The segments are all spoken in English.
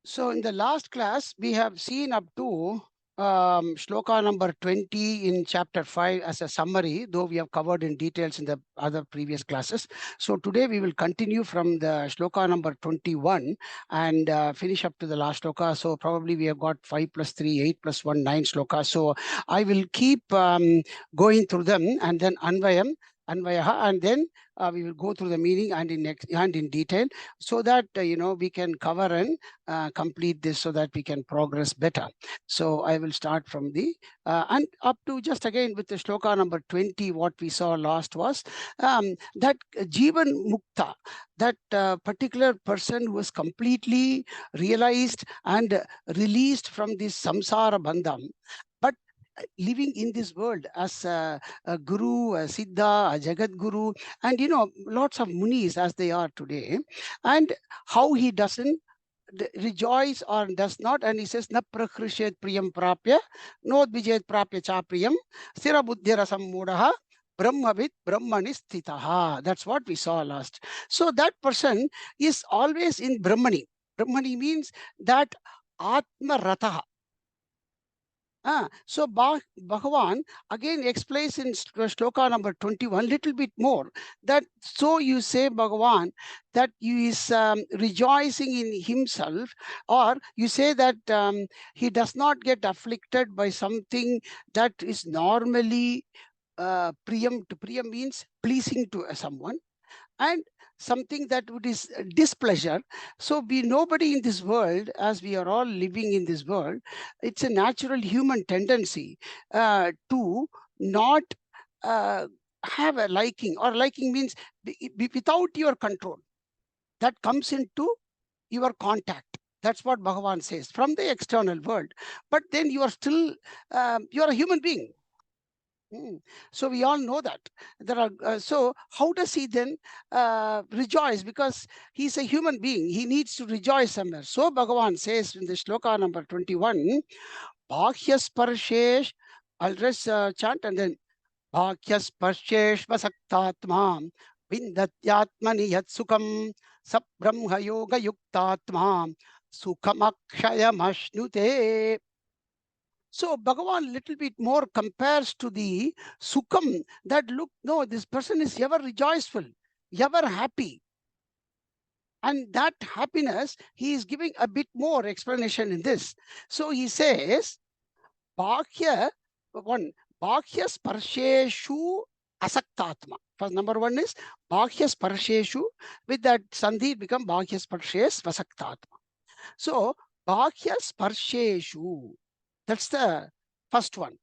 So in the last class, we have seen up to shloka number 20 in chapter 5 as a summary, though we have covered in details in the other previous classes. So today we will continue from the shloka number 21 and finish up to the last shloka. So probably we have got 5 plus 3, 8 plus 1, 9 shlokas. So I will keep going through them and then Anvayaha, and then we will go through the meaning and in detail, so that we can cover and complete this, so that we can progress better. So I will start from the and up to just again with the shloka number 20. What we saw last was that Jivan Mukta, that particular person who was completely realized and released from this samsara bandham, but living in this world as a guru, a siddha, a jagat guru, and lots of munis as they are today, and how he doesn't rejoice or does not, and he says na prakrishet priyam prapya no dvijet prapya cha priyam sthira buddhirasam mudaha brahmavit brahmani sthitaha. That's what we saw last. So that person is always in Brahmani means that atma rataha. So Bhagavan again explains in shloka number 21 little bit more, that so you say Bhagavan that he is rejoicing in himself, or you say that he does not get afflicted by something that is normally priyam. To priyam means pleasing to someone, and something that would is displeasure. So we, nobody in this world, as we are all living in this world, it's a natural human tendency to not uh, have a liking, or liking means without your control, that comes into your contact. That's what Bhagavan says from the external world. But then you are still you are a human being. So we all know that there are. So how does he then rejoice? Because he's a human being, he needs to rejoice somewhere. So Bhagavan says in the shloka number 21, Bhakyasparshesh. I'll just chant and then Bhakyasparshesh vasaktatma vindatyatmani yat sukham sabrahma yoga yuktatma sukhamakshayam. So Bhagavan little bit more compares to the Sukham, that look, no, this person is ever rejoiceful, ever happy. And that happiness, he is giving a bit more explanation in this. So he says, Bhakya, one, Bhakya Sparsheshu Asaktatma. First, number one is Bhakya Sparsheshu, with that Sandhi become Bhakya Sparshes Vasaktatma. So Bhakya Sparsheshu, that's the first one.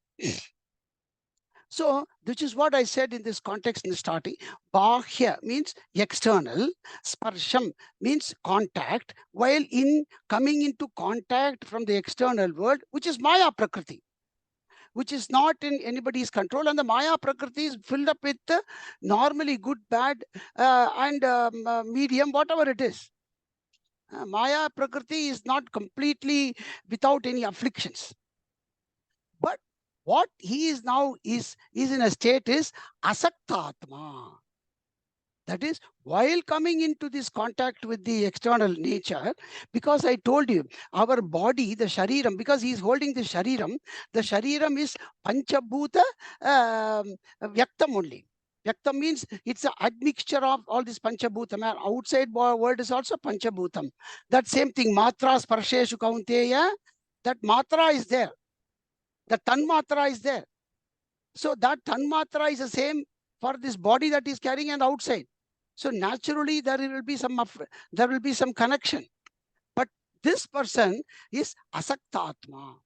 So, which is what I said in this context in the starting. Bahya means external, sparsham means contact, while in coming into contact from the external world, which is Maya Prakriti, which is not in anybody's control. And the Maya Prakriti is filled up with normally good, bad, and medium, whatever it is. Maya Prakriti is not completely without any afflictions. But what he is now is in a state is asaktatma. That is, while coming into this contact with the external nature, because I told you, our body, the shariram, because he is holding the shariram is panchabhuta vyaktam only. Vyaktam means it's an admixture of all this panchabhutam. Outside world is also panchabhutam. That same thing, matra sparsheshu kaunteya, that matra is there. The tanmatra is there. So that tanmatra is the same for this body that is carrying and outside. So naturally there will be some connection. But this person is asaktatma.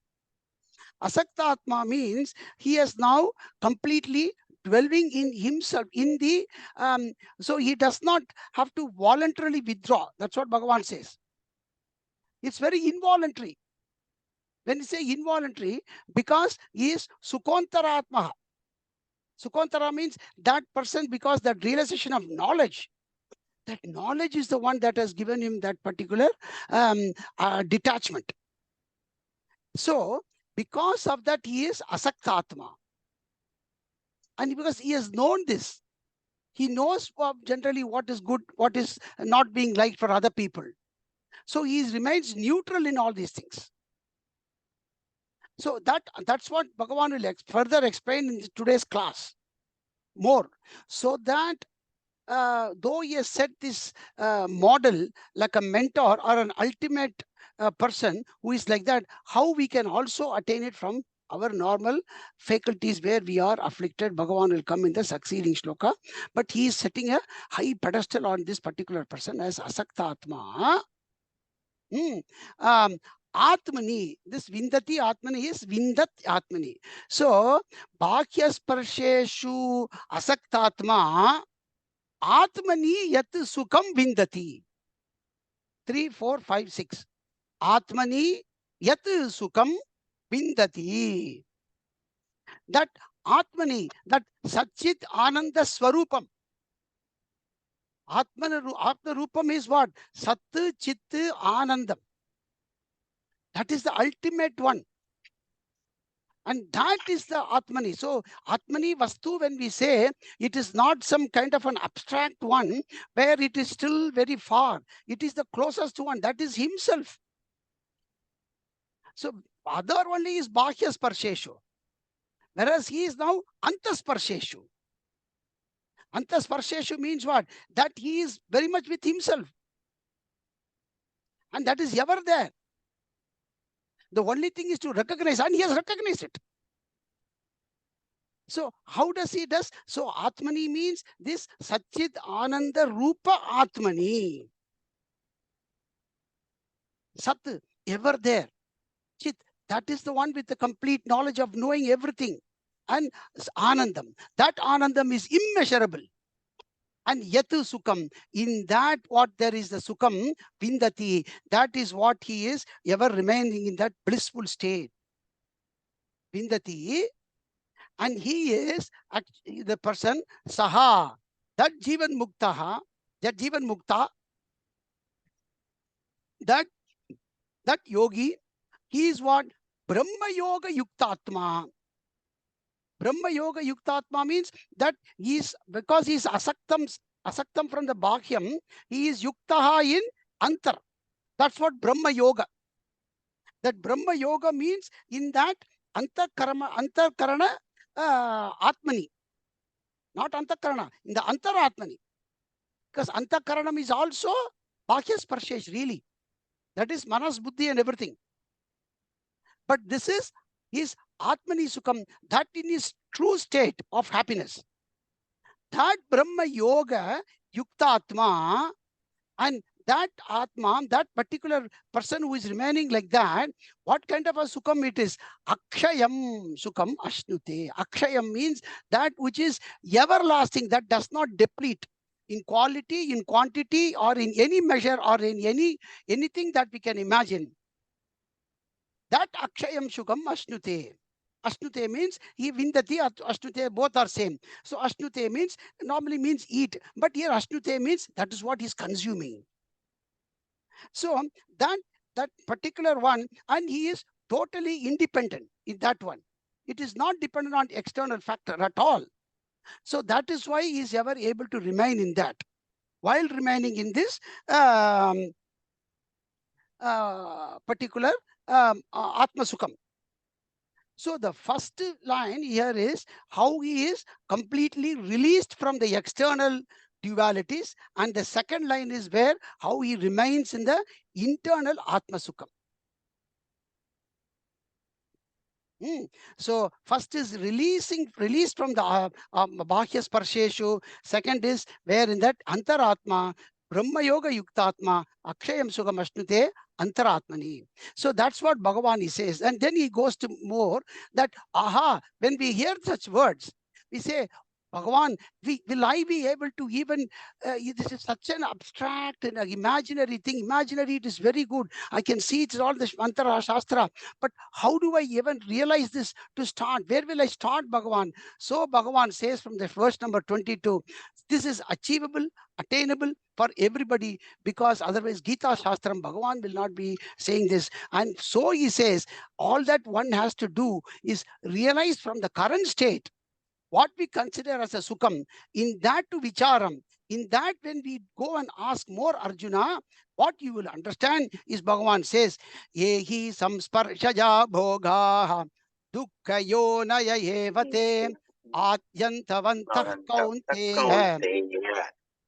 Asaktatma means he is now completely dwelling in himself, in the so he does not have to voluntarily withdraw. That's what Bhagavan says. It's very involuntary. When you say involuntary, because he is sukontaratma. Sukontara means that person, because that realization of knowledge, that knowledge is the one that has given him that particular detachment. So because of that, he is asaktatma. And because he has known this, he knows generally what is good, what is not being liked for other people. So he remains neutral in all these things. So that's what Bhagavan will further explain in today's class more. So that though he has set this model like a mentor or an ultimate person who is like that, how we can also attain it from our normal faculties where we are afflicted. Bhagavan will come in the succeeding shloka, but he is setting a high pedestal on this particular person as Asakta Atma. Atmani, this Vindati Atmani is Vindat Atmani. So, Bhakya Sparsheshu Asaktatma Atmani Yat Sukham Vindati. 3, 4, 5, 6. Atmani Yat Sukham Vindati. That Atmani, that Satchit Ananda Swarupam. Atma Rupam is what? Sat Chit Anandam. That is the ultimate one. And that is the Atmani. So Atmani Vastu, when we say, it is not some kind of an abstract one where it is still very far. It is the closest one. That is himself. So other only is Bhakya Sparsheshu. Whereas he is now Antasparsheshu. Antasparsheshu means what? That he is very much with himself. And that is ever there. The only thing is to recognize, and he has recognized it. So how does he does? So Atmani means this Satchit Ananda Rupa Atmani. Sat, ever there. Chit, that is the one with the complete knowledge of knowing everything. And Anandam, that Anandam is immeasurable. And Yatu Sukham, in that what there is the Sukham, Vindati, that is what he is ever remaining in that blissful state. Vindati, and he is the person, Saha, that Jivan Muktaha, that Jivan Mukta, that yogi, he is what? Brahma Yoga Yuktatma. Brahma Yoga Yuktatma means that he is, because he is asaktam from the Bhakyam, he is Yuktaha in Antar. That's what Brahma Yoga. That Brahma Yoga means in that Antarkarana Atmani. Not Antakarana, in the Antaratmani. Because Antakaranam is also Bhakya Sparshesh, really. That is Manas, Buddhi and everything. But this is his Atmani Sukham, that in his true state of happiness. That Brahma Yoga Yukta Atma, and that Atma, that particular person who is remaining like that, what kind of a Sukham it is? Akshayam Sukham Ashnute. Akshayam means that which is everlasting, that does not deplete in quality, in quantity, or in any measure, or in anything that we can imagine. That Akshayam Sukham Ashnute. Ashnute means he Vindati, Ashnute, both are same. So Ashnute means, normally means eat. But here Ashnute means that is what he's consuming. So that particular one, and he is totally independent in that one. It is not dependent on external factor at all. So that is why he is ever able to remain in that. While remaining in this particular Atma Sukham. So the first line here is how he is completely released from the external dualities, and the second line is where how he remains in the internal Atma Sukham. So first is released from the Bhakya Sparsheshu. Second is where in that Antaratma, Brahma Yoga Yuktatma, Akshayam Sukham Ashnute, Antaratmani. So that's what Bhagavan says. And then he goes to more that, when we hear such words, we say, Bhagavan, will I be able to even, this is such an abstract and imaginary thing. Imaginary, it is very good. I can see it's all the Mantara Shastra. But how do I even realize this to start? Where will I start, Bhagavan? So Bhagavan says from the verse number 22, this is achievable, attainable for everybody, because otherwise Gita Shastram, Bhagavan will not be saying this. And so he says, all that one has to do is realize from the current state what we consider as a Sukham, in that to Vicharam, in that when we go and ask more Arjuna, what you will understand is Bhagavan says, Yehi samsparshaja bhogaha dukkha yonaya evate adyantavantah kaunteya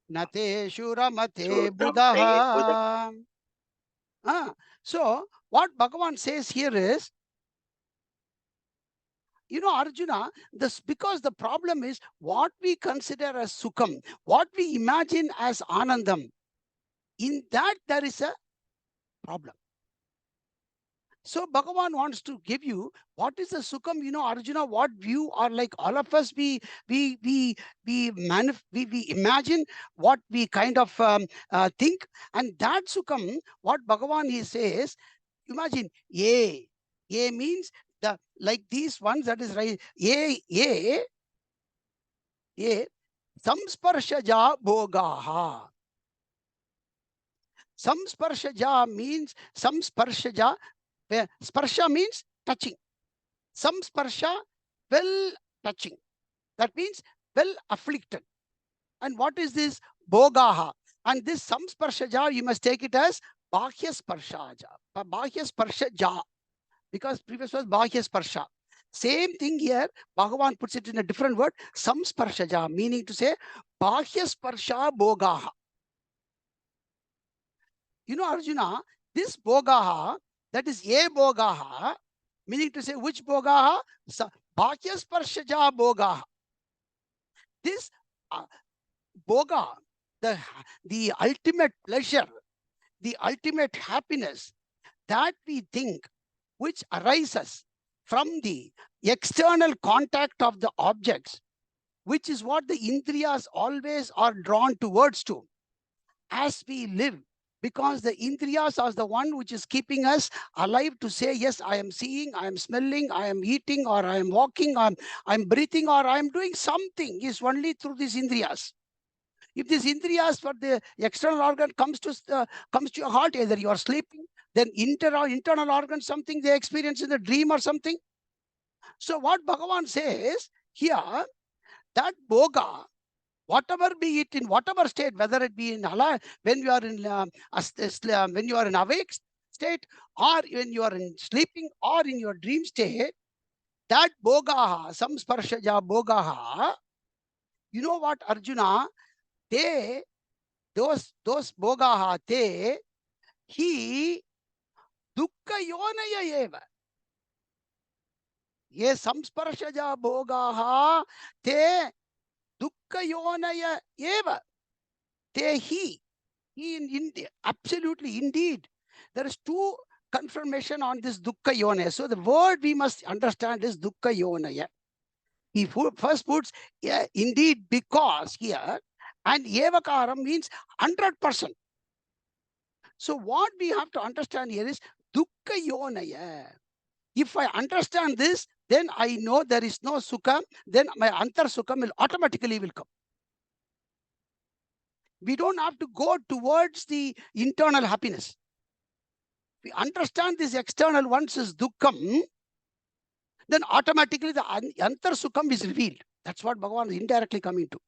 nate shuramate buddhaha. So what Bhagavan says here is, Arjuna, this because the problem is what we consider as Sukham, what we imagine as Anandam, in that there is a problem. So Bhagavan wants to give you what is the Sukham, Arjuna, what view, or like all of us, we imagine what we kind of think, and that Sukham, what Bhagavan he says, imagine, ye means the like these ones, that is right, ye samsparshaja bhogaha. Samsparshaja means samsparshaja, where sparsha means touching. Samsparsha, well touching. That means well afflicted. And what is this? Bhogaha. And this samsparshaja, you must take it as bahya sparshaja. Bahya sparshaja. Because previous was bahya sparsha. Same thing here, Bhagavan puts it in a different word, samsparshaja, meaning to say bahya sparsha bhogaha. Arjuna, this bhogaha, that is a bhogaha, meaning to say which bhogaha? Bahya sparshaja bhogaha. This bhoga, the ultimate pleasure, the ultimate happiness that we think, which arises from the external contact of the objects, which is what the indriyas always are drawn towards to as we live, because the indriyas are the one which is keeping us alive to say, yes, I am seeing, I am smelling, I am eating, or I am walking, or I'm breathing, or I am doing something, is only through these indriyas. If these indriyas for the external organ comes to your heart, either you are sleeping, then internal organ, something they experience in the dream or something. So what Bhagavan says here, that bhoga, whatever be it in whatever state, whether it be in when you are in when you are in awake state, or when you are in sleeping, or in your dream state, that bhogaha, samsparshaja bhogaha, you know what, Arjuna, those bhogaha, he dukkha yonaya eva. Ye samsparshaja bhogaha te dukkha yonaya eva. Te he in India, absolutely, indeed. There is two confirmation on this dukkha yonaya. So the word we must understand is dukkha yonaya. He first puts indeed, because here, and evakaram means 100%. So what we have to understand here is dukkha yonaya. If I understand this, then I know there is no sukha, then my antar sukha will automatically come. We don't have to go towards the internal happiness. We understand this external once is dukkham, then automatically the antar sukham is revealed. That's what Bhagavan is indirectly coming to.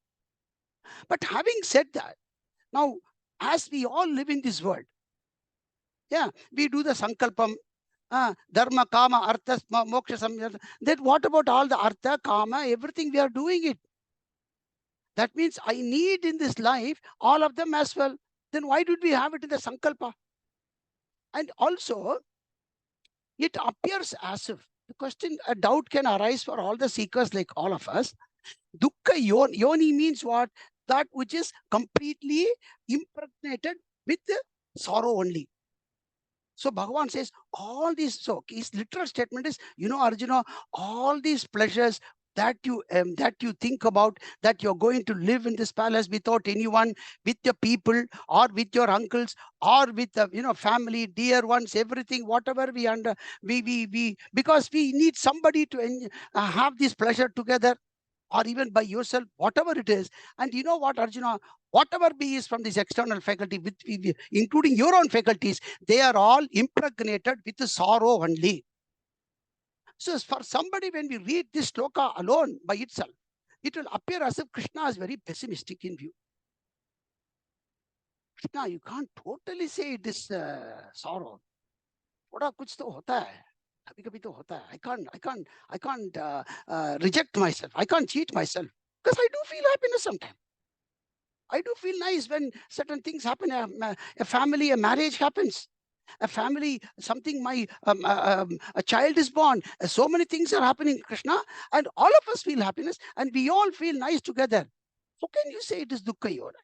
But having said that, now as we all live in this world, we do the sankalpam, dharma, kama, artha, moksha, samyata. Then what about all the artha, kama, everything we are doing it? That means I need in this life all of them as well. Then why did we have it in the sankalpa? And also, it appears as if the question, a doubt can arise for all the seekers like all of us. Dukkha yoni means what? That which is completely impregnated with sorrow only. So Bhagavan says all these, so his literal statement is, Arjuna, all these pleasures that you think about, that you're going to live in this palace without anyone, with your people, or with your uncles, or with family, dear ones, everything, whatever because we need somebody to have this pleasure together, or even by yourself, whatever it is. And you know what, Arjuna, whatever be is from this external faculty, including your own faculties, they are all impregnated with the sorrow only. So for somebody, when we read this shloka alone by itself, it will appear as if Krishna is very pessimistic in view. Krishna, you can't totally say it is sorrow. थोड़ा कुछ तो होता है, कभी कभी तो होता है. I can't reject myself. I can't cheat myself because I do feel happiness sometimes. I do feel nice when certain things happen. A family, a marriage happens. A family, something, a child is born. So many things are happening, Krishna, and all of us feel happiness, and we all feel nice together. How can you say it is dukkha yoga?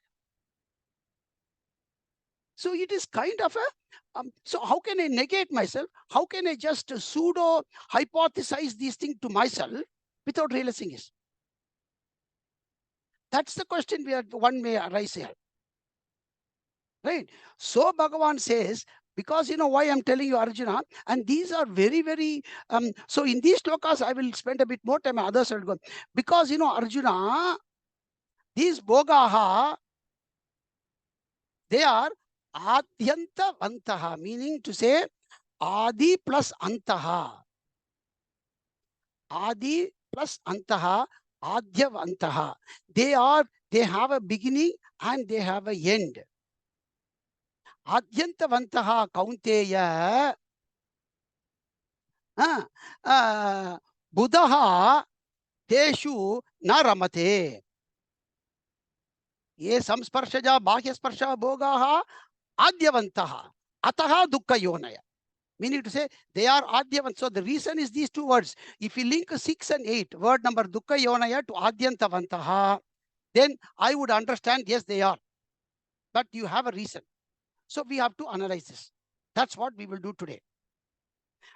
So it is kind of a, so how can I negate myself? How can I just pseudo hypothesize these things to myself without realizing it? That's the question one may arise here. Right? So Bhagavan says, because you know why I'm telling you, Arjuna, and these are very, very, so in these shlokas, I will spend a bit more time, others will go. Because you know, Arjuna, these bhogaha, they are adyanta vantaha, meaning to say adi plus antaha. Adi plus antaha, adhyavantaha. They have a beginning and they have a end. Adyantavantaha kaunteya buddha teshu na ramate. Ye samsparshaja bhahya bhogaha adhyavantaha ataha dukkha yonaya. Meaning to say they are adhyavant. So the reason is these two words. If you link 6 and 8, word number dukkha yonaya to adyantavantaha, then I would understand, yes, they are. But you have a reason. So we have to analyze this. That's what we will do today.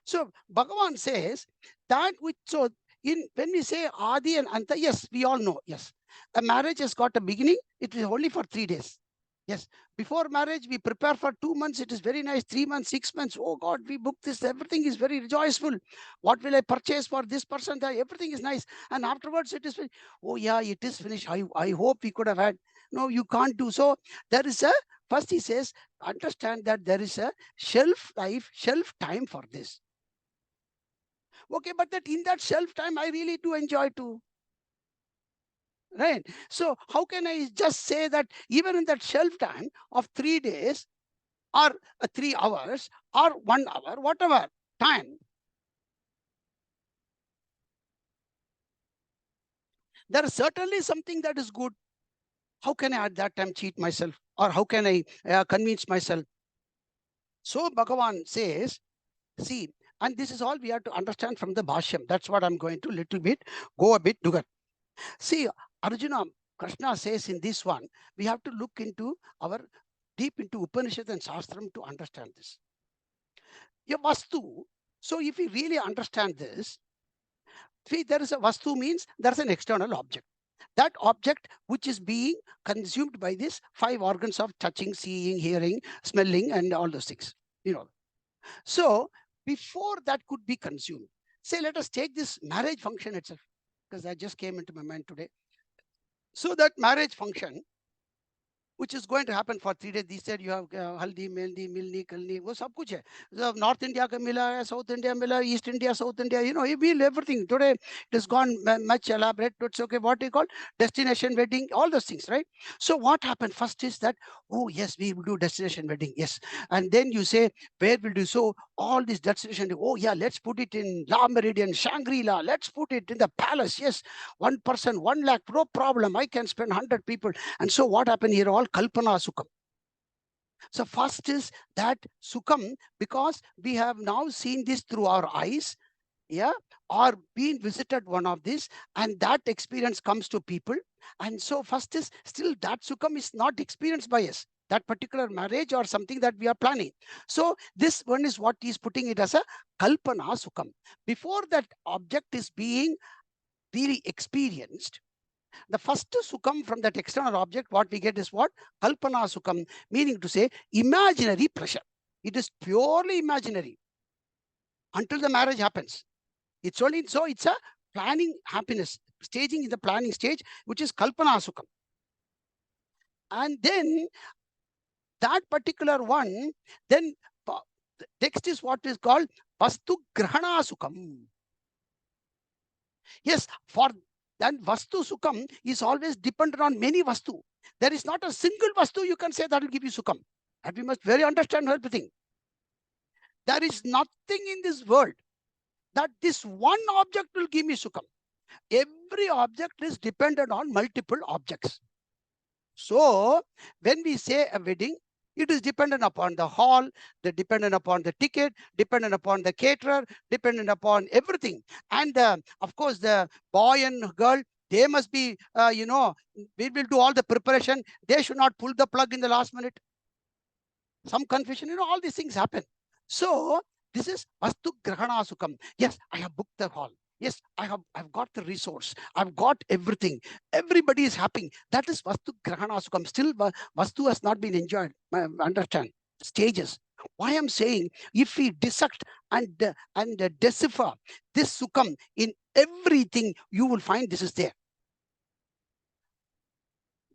So Bhagavan says that which, so when we say Adi and Anta, yes, we all know, yes. A marriage has got a beginning, it is only for 3 days. Yes, before marriage, we prepare for 2 months. It is very nice. 3 months, 6 months. Oh God, we booked this. Everything is very rejoiceful. What will I purchase for this person? Everything is nice. And afterwards, it is, oh yeah, it is finished. I hope we could have had. No, you can't do so. There is a, first he says, understand that there is a shelf life, shelf time for this. Okay, but that in that shelf time, I really do enjoy too. Right? So how can I just say that even in that shelf time of 3 days or 3 hours or 1 hour, whatever time, there is certainly something that is good. How can I at that time cheat myself, or how can I convince myself? So Bhagavan says, see, and this is all we have to understand from the Bhashyam. That's what I'm going to little bit go a bit together. See, Arjuna, Krishna says in this one, we have to look into our deep into Upanishad and Shastram to understand this. A vastu. So if we really understand this, see, there is a vastu means there's an external object. That object which is being consumed by these 5 organs of touching, seeing, hearing, smelling, and all those things. You know. So before that could be consumed, say, let us take this marriage function itself, because that just came into my mind today. So that marriage function, which is going to happen for 3 days. They said you have haldi, meldi, milni, kalni, wo sab kuch hai. North India ka mila hai, South India mila, East India, South India, you know, everything. Today it has gone much elaborate. It's okay, what you call destination wedding, all those things, right? So what happened first is that, oh yes, we will do destination wedding, yes. And then you say, where will do so? All this destination, oh yeah, let's put it in La Meridian, Shangri-La, let's put it in the palace, yes. 1 person, 1 lakh, no problem. I can spend 100 people. And so what happened here? All Kalpana Sukham. So first is that Sukham, because we have now seen this through our eyes, yeah, or been visited one of these, and that experience comes to people. And so first is still that Sukham is not experienced by us, that particular marriage or something that we are planning. So this one is what is putting it as a Kalpana Sukham. Before that object is being really experienced, the first sukham from that external object, what we get is what? Kalpana sukham, meaning to say imaginary pleasure. It is purely imaginary until the marriage happens. It's only so it's a planning happiness, staging in the planning stage, which is kalpana sukham. And then that particular one, then next is what is called vastu grahana sukham. Yes, for then Vastu Sukham is always dependent on many Vastu. There is not a single Vastu you can say that will give you Sukham. And we must very understand everything. There is nothing in this world that this one object will give me Sukham. Every object is dependent on multiple objects. So when we say a wedding, it is dependent upon the hall, dependent upon the ticket, dependent upon the caterer, dependent upon everything. And of course, the boy and girl, they must be, we will do all the preparation. They should not pull the plug in the last minute. Some confusion, all these things happen. So this is Vastu Grahana Sukham. Yes, I have booked the hall. Yes, I've got the resource. I've got everything. Everybody is happy. That is Vastu Grahana Sukham. Still, Vastu has not been enjoyed. Understand? Stages. Why I'm saying, if we dissect and decipher this Sukham in everything, you will find this is there.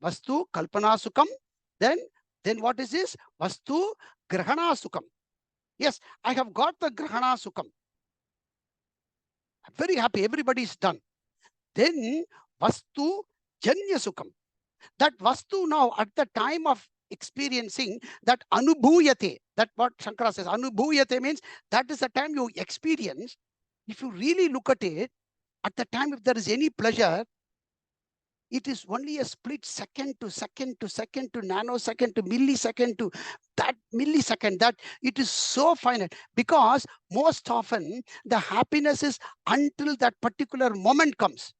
Vastu Kalpana Sukham. Then what is this? Vastu Grahana Sukham. Yes, I have got the Grahana Sukham. I'm very happy. Everybody is done. Then Vastu Janya Sukham. That Vastu now at the time of experiencing that Anubhuyate, that what Shankara says, Anubhuyate means that is the time you experience. If you really look at it, at the time if there is any pleasure, it is only a split second to second to second to nanosecond to millisecond to that millisecond, that it is so finite, because most often the happiness is until that particular moment comes.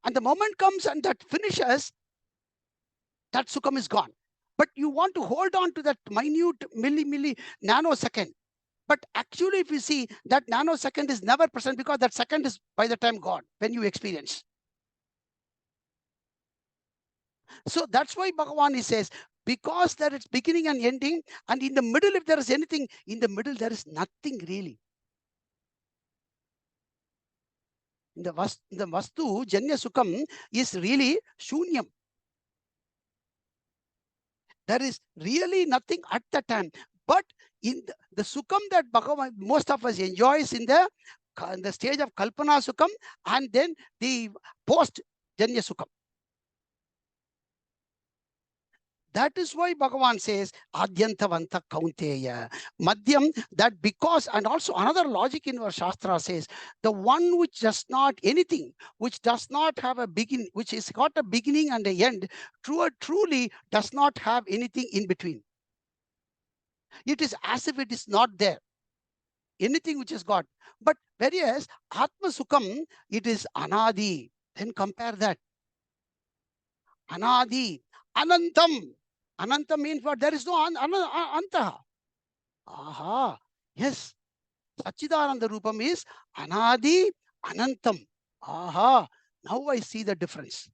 And the moment comes and that finishes, that Sukham is gone. But you want to hold on to that minute milli nanosecond. But actually, if you see, that nanosecond is never present, because that second is by the time gone when you experience. So that's why Bhagavan, he says, because there is beginning and ending, and in the middle, if there is anything, in the middle, there is nothing really. In the Vastu, Janya Sukham is really Shunyam. There is really nothing at the time. But in the Sukham that Bhagavan, most of us enjoys in the stage of Kalpana Sukham, and then the post Janya Sukham. That is why Bhagavan says, Adyantavanta Kaunteya. Madhyam, that because, and also another logic in our Shastra says, the one which does not anything, which does not have a beginning, which has got a beginning and a end, truly does not have anything in between. It is as if it is not there. Anything which is got. But whereas Atma Sukham, it is Anadi. Then compare that. Anadi, Anantam. Ananta means what? There is no Anta. Aha. Yes. Sachidananda Rupam is Anadi, Anantam. Aha. Now I see the difference.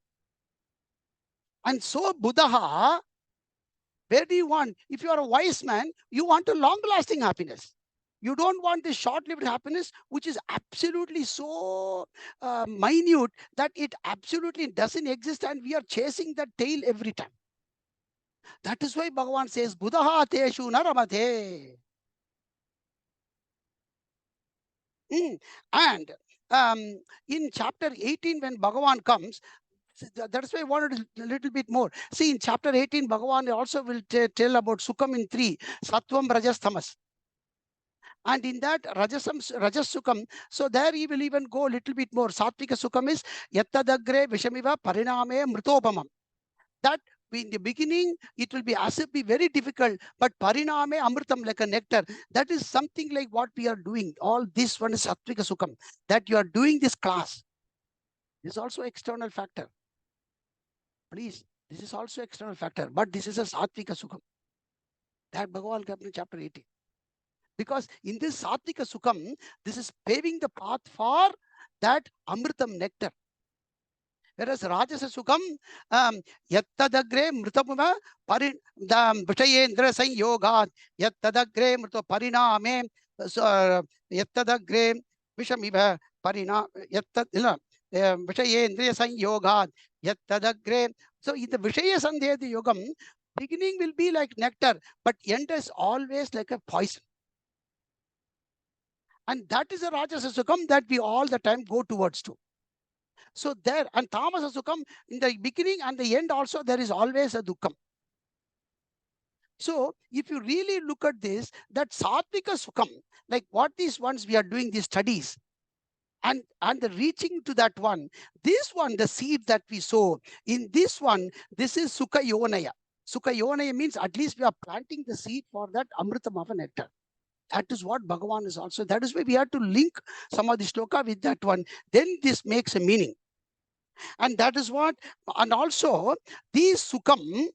And so Buddha, where do you want? If you are a wise man, you want a long-lasting happiness. You don't want this short-lived happiness, which is absolutely so minute that it absolutely doesn't exist, and we are chasing that tail every time. That is why Bhagavan says, Buddha teshu naramate. And in chapter 18, when Bhagavan comes, that's why I wanted a little bit more. See, in chapter 18, Bhagavan also will tell about Sukham in 3, Sattvam, Rajas, Tamas. And in that Rajas Sukham, so there he will even go a little bit more. Sattvika Sukham is Yattadagre Vishamiva Pariname Mritopamam. That in the beginning, it will be as if be very difficult, but Pariname Amritam, like a nectar. That is something like what we are doing. All this one is Sattvika Sukham, that you are doing this class. This is also external factor. Please, this is also external factor, but this is a Sattvika Sukham. That Bhagavan comes in chapter 18. Because in this Sattvika Sukham, this is paving the path for that Amritam nectar. Whereas Rajasa Sukham, Yattadagre Mritapuma Vishayendra Sanyogat, Yattadagre Mrito Pariname, Yattadagre Vishamiva Parina, Vishayendra Sanyogat, Yattadagre. So in the Vishaya Sandhya Yogam, beginning will be like nectar, but end is always like a poison. And that is a Rajasa Sukham that we all the time go towards to. So there, and tamasa sukham, in the beginning and the end also, there is always a dukkam. So if you really look at this, that sattvika sukham, like what these ones we are doing these studies, and the reaching to that one, this one, the seed that we sow in this one, this is sukha yonaya. Sukha yonaya means at least we are planting the seed for that amritam of a nectar. That is what Bhagavan is also. That is why we have to link some of the shloka with that one. Then this makes a meaning. And that is what, and also these sukham,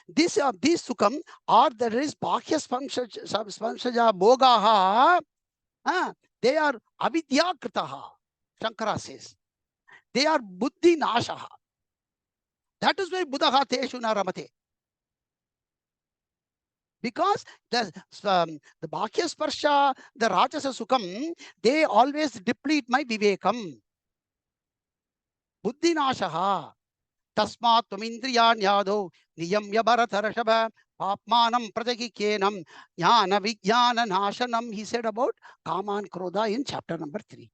this sukham, or there is bhakya spansaja bhogaha, they are avidya kritaha. Shankara says they are buddhi nashaha. That is why buddha teshu naramate. Because the bhakya sparsha, the rajasa sukham, they always deplete my vivekam. Buddhi nashaha. Tasmat tvamindriyanyado niyamya bharatarashava papmanam prajagikenam jnana vijnana nashanam. He said about kama and krodha in chapter number 3.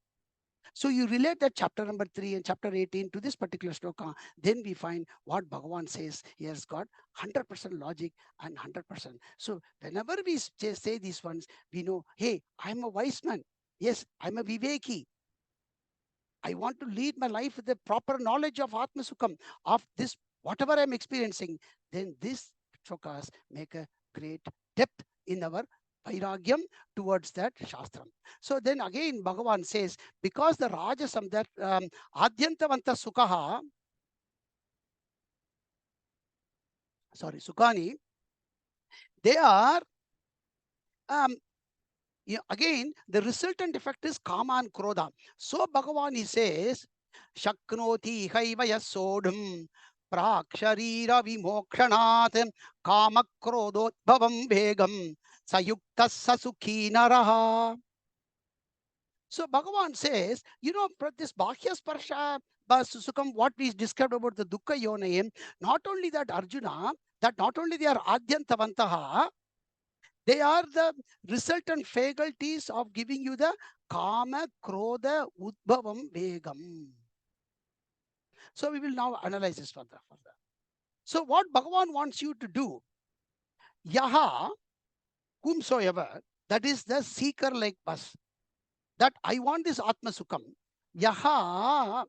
So you relate that chapter number 3 and chapter 18 to this particular shloka, then we find what Bhagavan says. He has got 100% logic and 100%. So whenever we say these ones, we know, hey, I'm a wise man. Yes, I'm a viveki. I want to lead my life with the proper knowledge of Atma Sukham, of this, whatever I'm experiencing. Then this shlokas make a great depth in our vairagyam towards that shastram. So then again, Bhagavan says, because the rajasam, that adyantavanta sukhaha, sukhani, they are, again, the resultant effect is kama and krodha. So Bhagavan, he says, Shaknoti haivaya sodham prak sharira vimokshanat kama krodotbhavam vegam sayukta sasukhi naraha. So Bhagavan says, this bhakya sparsha sukham, what we described about the dukkha yonayam, not only that Arjuna, that not only they are adyantavantaha, they are the resultant faculties of giving you the kama, krodha, udbhavam, vegam. So we will now analyze this further. So what Bhagavan wants you to do, yaha, whomsoever, that is the seeker like us, that I want this Atma Sukham, yaha,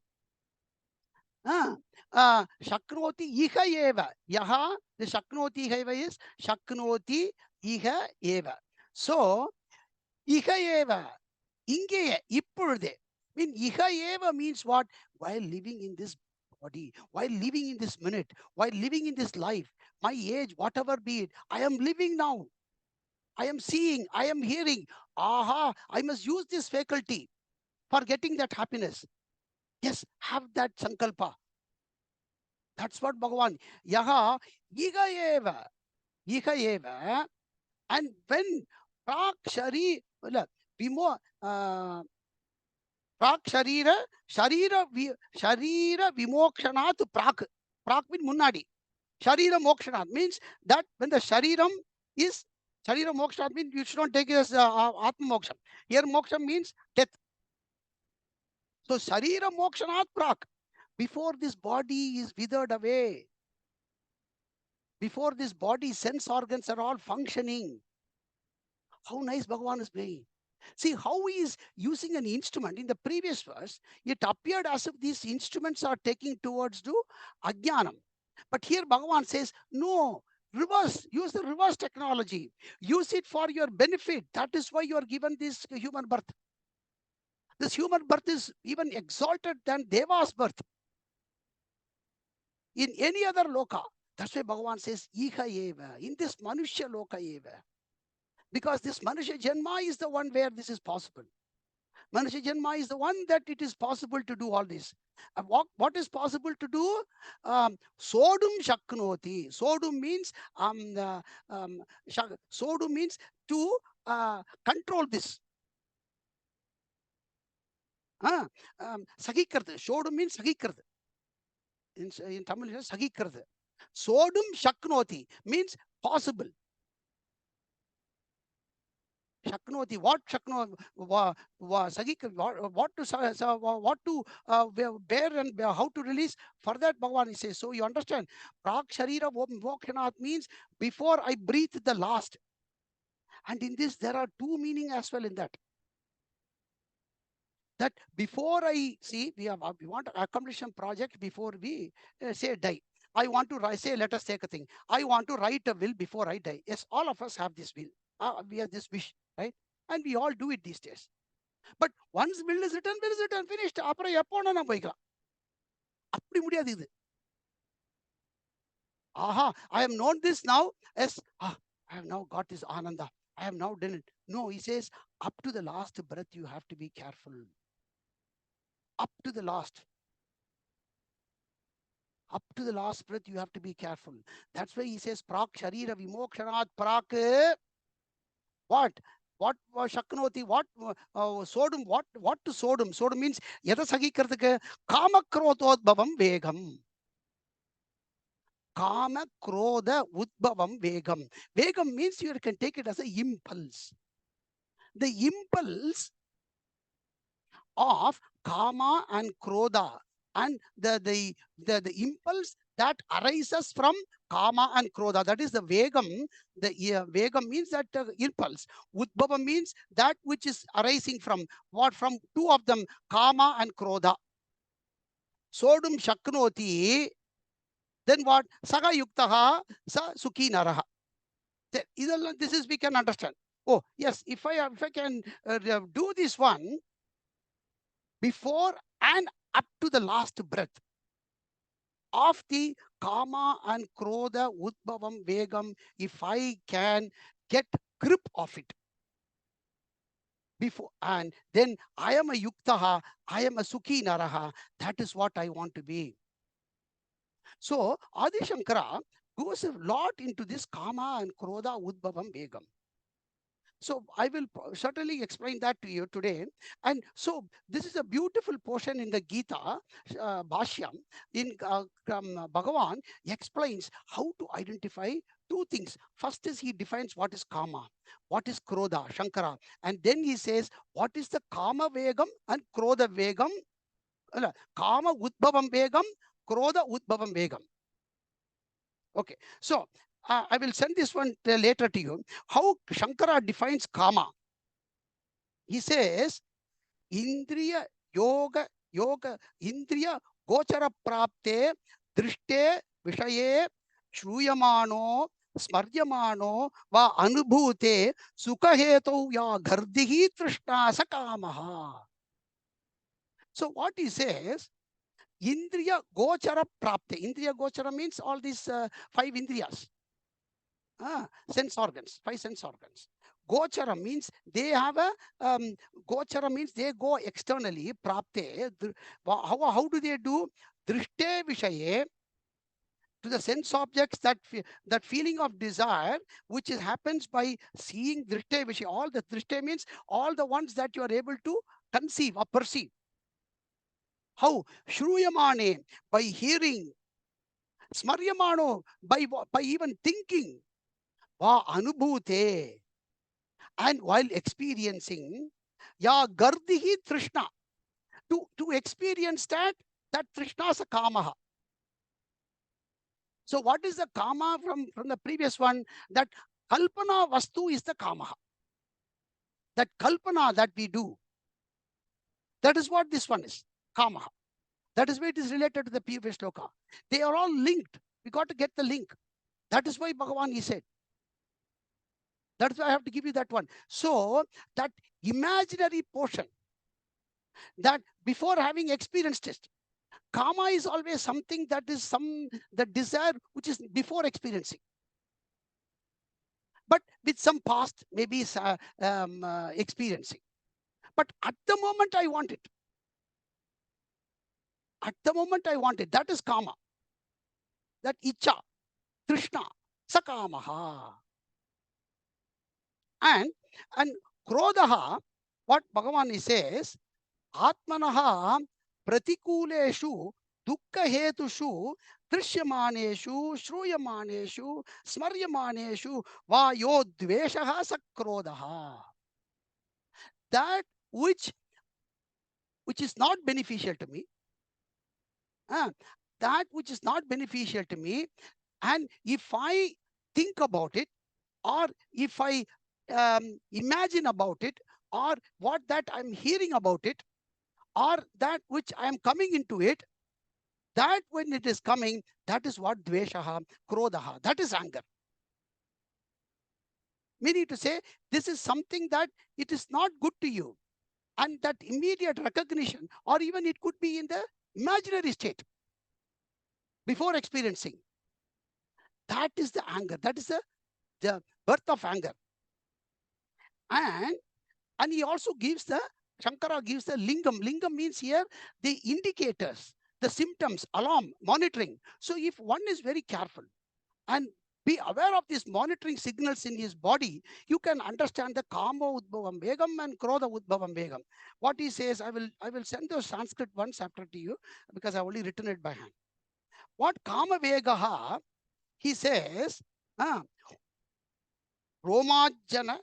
shaknoti iha eva. Yaha, the shaknoti iha eva is shaknoti iha eva. So, iha eva, inge, ippurde. Mean iha eva means what? While living in this body, while living in this minute, while living in this life, my age, whatever be it, I am living now. I am seeing, I am hearing. Aha, I must use this faculty for getting that happiness. Yes, have that sankalpa. That's what Bhagavan. Yaha, iha eva. Iha eva. And when prak shari, vimo, prak sharira, sharira vimokshanat prak. Prak means munnadi. Sharira mokshanat means that when the shariram is, sharira mokshanat means you should not take it as atma moksham. Here moksham means death. So sharira mokshanat prak. Before this body is withered away, before this body, sense organs are all functioning. How nice Bhagavan is playing. See how he is using an instrument. In the previous verse, it appeared as if these instruments are taking towards to ajnanam. But here Bhagavan says, no, reverse, use the reverse technology. Use it for your benefit. That is why you are given this human birth. This human birth is even exalted than Deva's birth. In any other loka. That's why Bhagavan says, Iha eva, in this Manushya loka eva. Because this Manushya Janma is the one where this is possible. Manushya Janma is the one that it is possible to do all this. What is possible to do? Sodum shaknoti. Sodum means sodum means to control this. Sagikarth. Sodum means sagikarth. In Tamil, sagikarth. Sodum shaknoti means possible. Shaknoti, what Shakno, Sagik, what to bear and how to release. For that, Bhagavan says, so you understand, Prak Sharira Mokshanat means before I breathe the last. And in this, there are two meanings as well in that. That before I see, we want to accomplish some project before we say die. I want to say, let us take a thing. I want to write a will before I die. Yes, all of us have this will. We have this wish, right? And we all do it these days. But once will is written, finished. அப்புறம் எப்போ நான் போய்க்கலாம். அப்படி முடியாது இது. Aha, I have known this now. Yes, I have now got this ananda. I have now done it. No, he says, up to the last breath, you have to be careful. Up to the last. Up to the last breath, you have to be careful. That's why he says, Prak Sharira Vimokshanat Prak. What? What Shaknoti? What Sodum? What to Sodum? Sodum means Yada Sagikarthaka Kama Krotodbhavam Vegam. Kama Krodha Udbhavam Vegam. Vegam means you can take it as an impulse. The impulse of Kama and Krodha, and the impulse that arises from Kama and Krodha, that is the Vegam. The Vegam means that impulse. Udbhava means that which is arising from what? From two of them, Kama and Krodha. Sodum Shaknoti. Then what? Saga Yuktaha Sa Sukhi Naraha. This is we can understand. Oh yes, if I can do this one before and up to the last breath of the Kama and Krodha Udbhavam Vegam, if I can get grip of it before, and then I am a Yuktaha, I am a Sukhi Naraha. That is what I want to be. So Adi Shankara goes a lot into this Kama and Krodha Udbhavam Vegam. So I will certainly explain that to you today. And so this is a beautiful portion in the Gita, Bhashyam, in Bhagavan explains how to identify two things. First is he defines what is Kama, what is Krodha, Shankara. And then he says, what is the Kama Vegam and Krodha Vegam? Kama Udbhavam Vegam, Krodha Udbhavam Vegam. Okay, so I will send this one later to you. How Shankara defines Kama. He says, Indriya Yoga, Indriya Gochara Prapte, Drishte Vishaye, Shruyamano, Smaryamano, Va Anubhute, Sukhaheto Ya Gardihi Trishna Sakamaha. So what he says, Indriya Gochara Prapte. Indriya Gochara means all these 5 Indriyas. Sense organs, 5 sense organs. Gochara means they have a Gochara means they go externally. Prapte. How do they do? Drishte Vishaye, to the sense objects, that feeling of desire, which happens by seeing Drishte Vishaye. All the Drishte means all the ones that you are able to conceive or perceive. How? Shruyamane, by hearing. Smaryamano, by even thinking. Va Anubhute, and while experiencing. Ya Gardihi Trishna, to experience that Trishna is a Kamaha. So what is the Kama from the previous one? That Kalpana Vastu is the Kamaha. That Kalpana that we do. That is what this one is, Kamaha. That is why it is related to the previous sloka. They are all linked. We got to get the link. That is why Bhagavan he said. That's why I have to give you that one. So that imaginary portion, that before having experienced it, Kama is always something that is the desire which is before experiencing. But with some past, maybe experiencing. But at the moment I want it. At the moment I want it. That is Kama. That Icha, Trishna, Sakamaha. And Krodhaha, what Bhagavan says, Atmanaha Pratikuleshu Dukkha Hetushu Drishyamaneshu Shruyamaneshu Smaryamaneshu Va Yo Dveshaha Sakrodhaha. that which is not beneficial to me, that which is not beneficial to me, and if I think about it, or if I imagine about it, or what that I'm hearing about it, or that which I am coming into it, that when it is coming, that is what dveshaha, krodaha, that is anger. Meaning to say, this is something that it is not good to you. And that immediate recognition, or even it could be in the imaginary state before experiencing. That is the anger. That is the birth of anger. And he also gives Shankara gives the lingam. Lingam means here the indicators, the symptoms, alarm, monitoring. So if one is very careful and be aware of these monitoring signals in his body, you can understand the kama udbhavam vegam and krodha udbhavam vegam. What he says, I will send those Sanskrit ones after to you, because I've only written it by hand. What kama vegaha, he says, romanjana,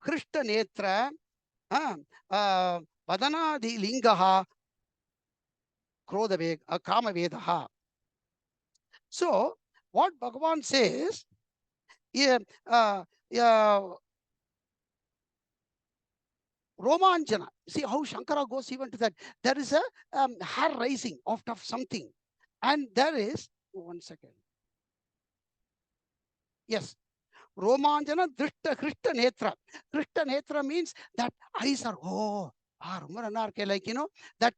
krishta netra, vadanadi lingaha, krodha kama vedaha. So what Bhagavan says, romanjana. See how Shankara goes even to that. There is a hair rising out of something, and there is, one second. Yes, romanjana drishta krishta netra. Krishta netra means that eyes are like, you know, that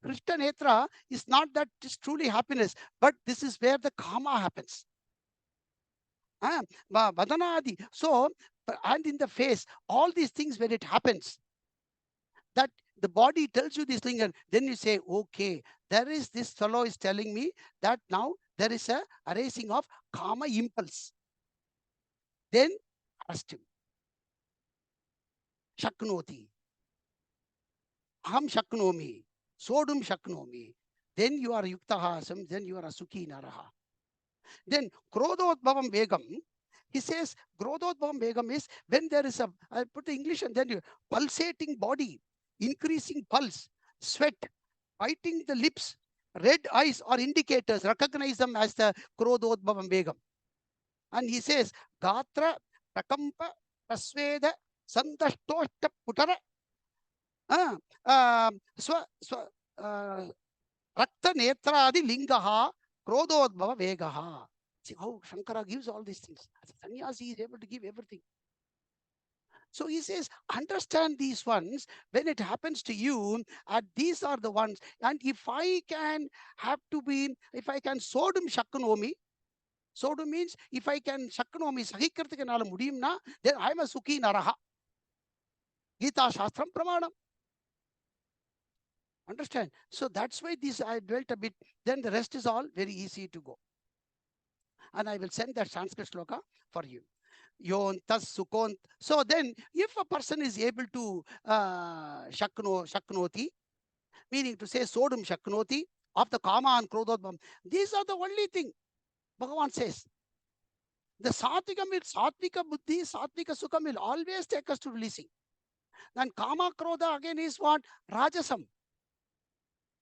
krishta netra is not that is truly happiness, but this is where the karma happens. Vadanadi. So, and in the face, all these things, when it happens, that the body tells you this thing, and then you say, okay, there is this fellow is telling me that now there is a arising of karma impulse. Then arrest him. Shaknoti. Aham shaknomi. Sodum shaknomi. Then you are yuktahasam, then you are a sukhi naraha. Then krododbhavam vegam. He says krododbhavam vegam is when there is I put the English, and then you pulsating body, increasing pulse, sweat, biting the lips, red eyes are indicators. Recognize them as the krododbhavam vegam. And he says gatra prakampa prasveda sandashtoshta putara rakta netradi lingaha krododbhava vegaha. See how Shankara gives all these things. As a sannyasi, is able to give everything. So he says, understand these ones when it happens to you, and these are the ones. And if I can sodum shaknomi, sodum means if I can shaknomi sahikarthikanala mudiyumna, then I'm a sukhi naraha. Gita Shastram Pramanam. Understand? So that's why this I dwelt a bit. Then the rest is all very easy to go. And I will send that Sanskrit shloka for you. Yontas sukont. So then, if a person is able to shaknoti, meaning to say sodum shaknoti of the kama and krododbam, these are the only thing Bhagavan says. The satvika buddhi, satvika sukham will always take us to releasing. Then kama krodha again is what? Rajasam.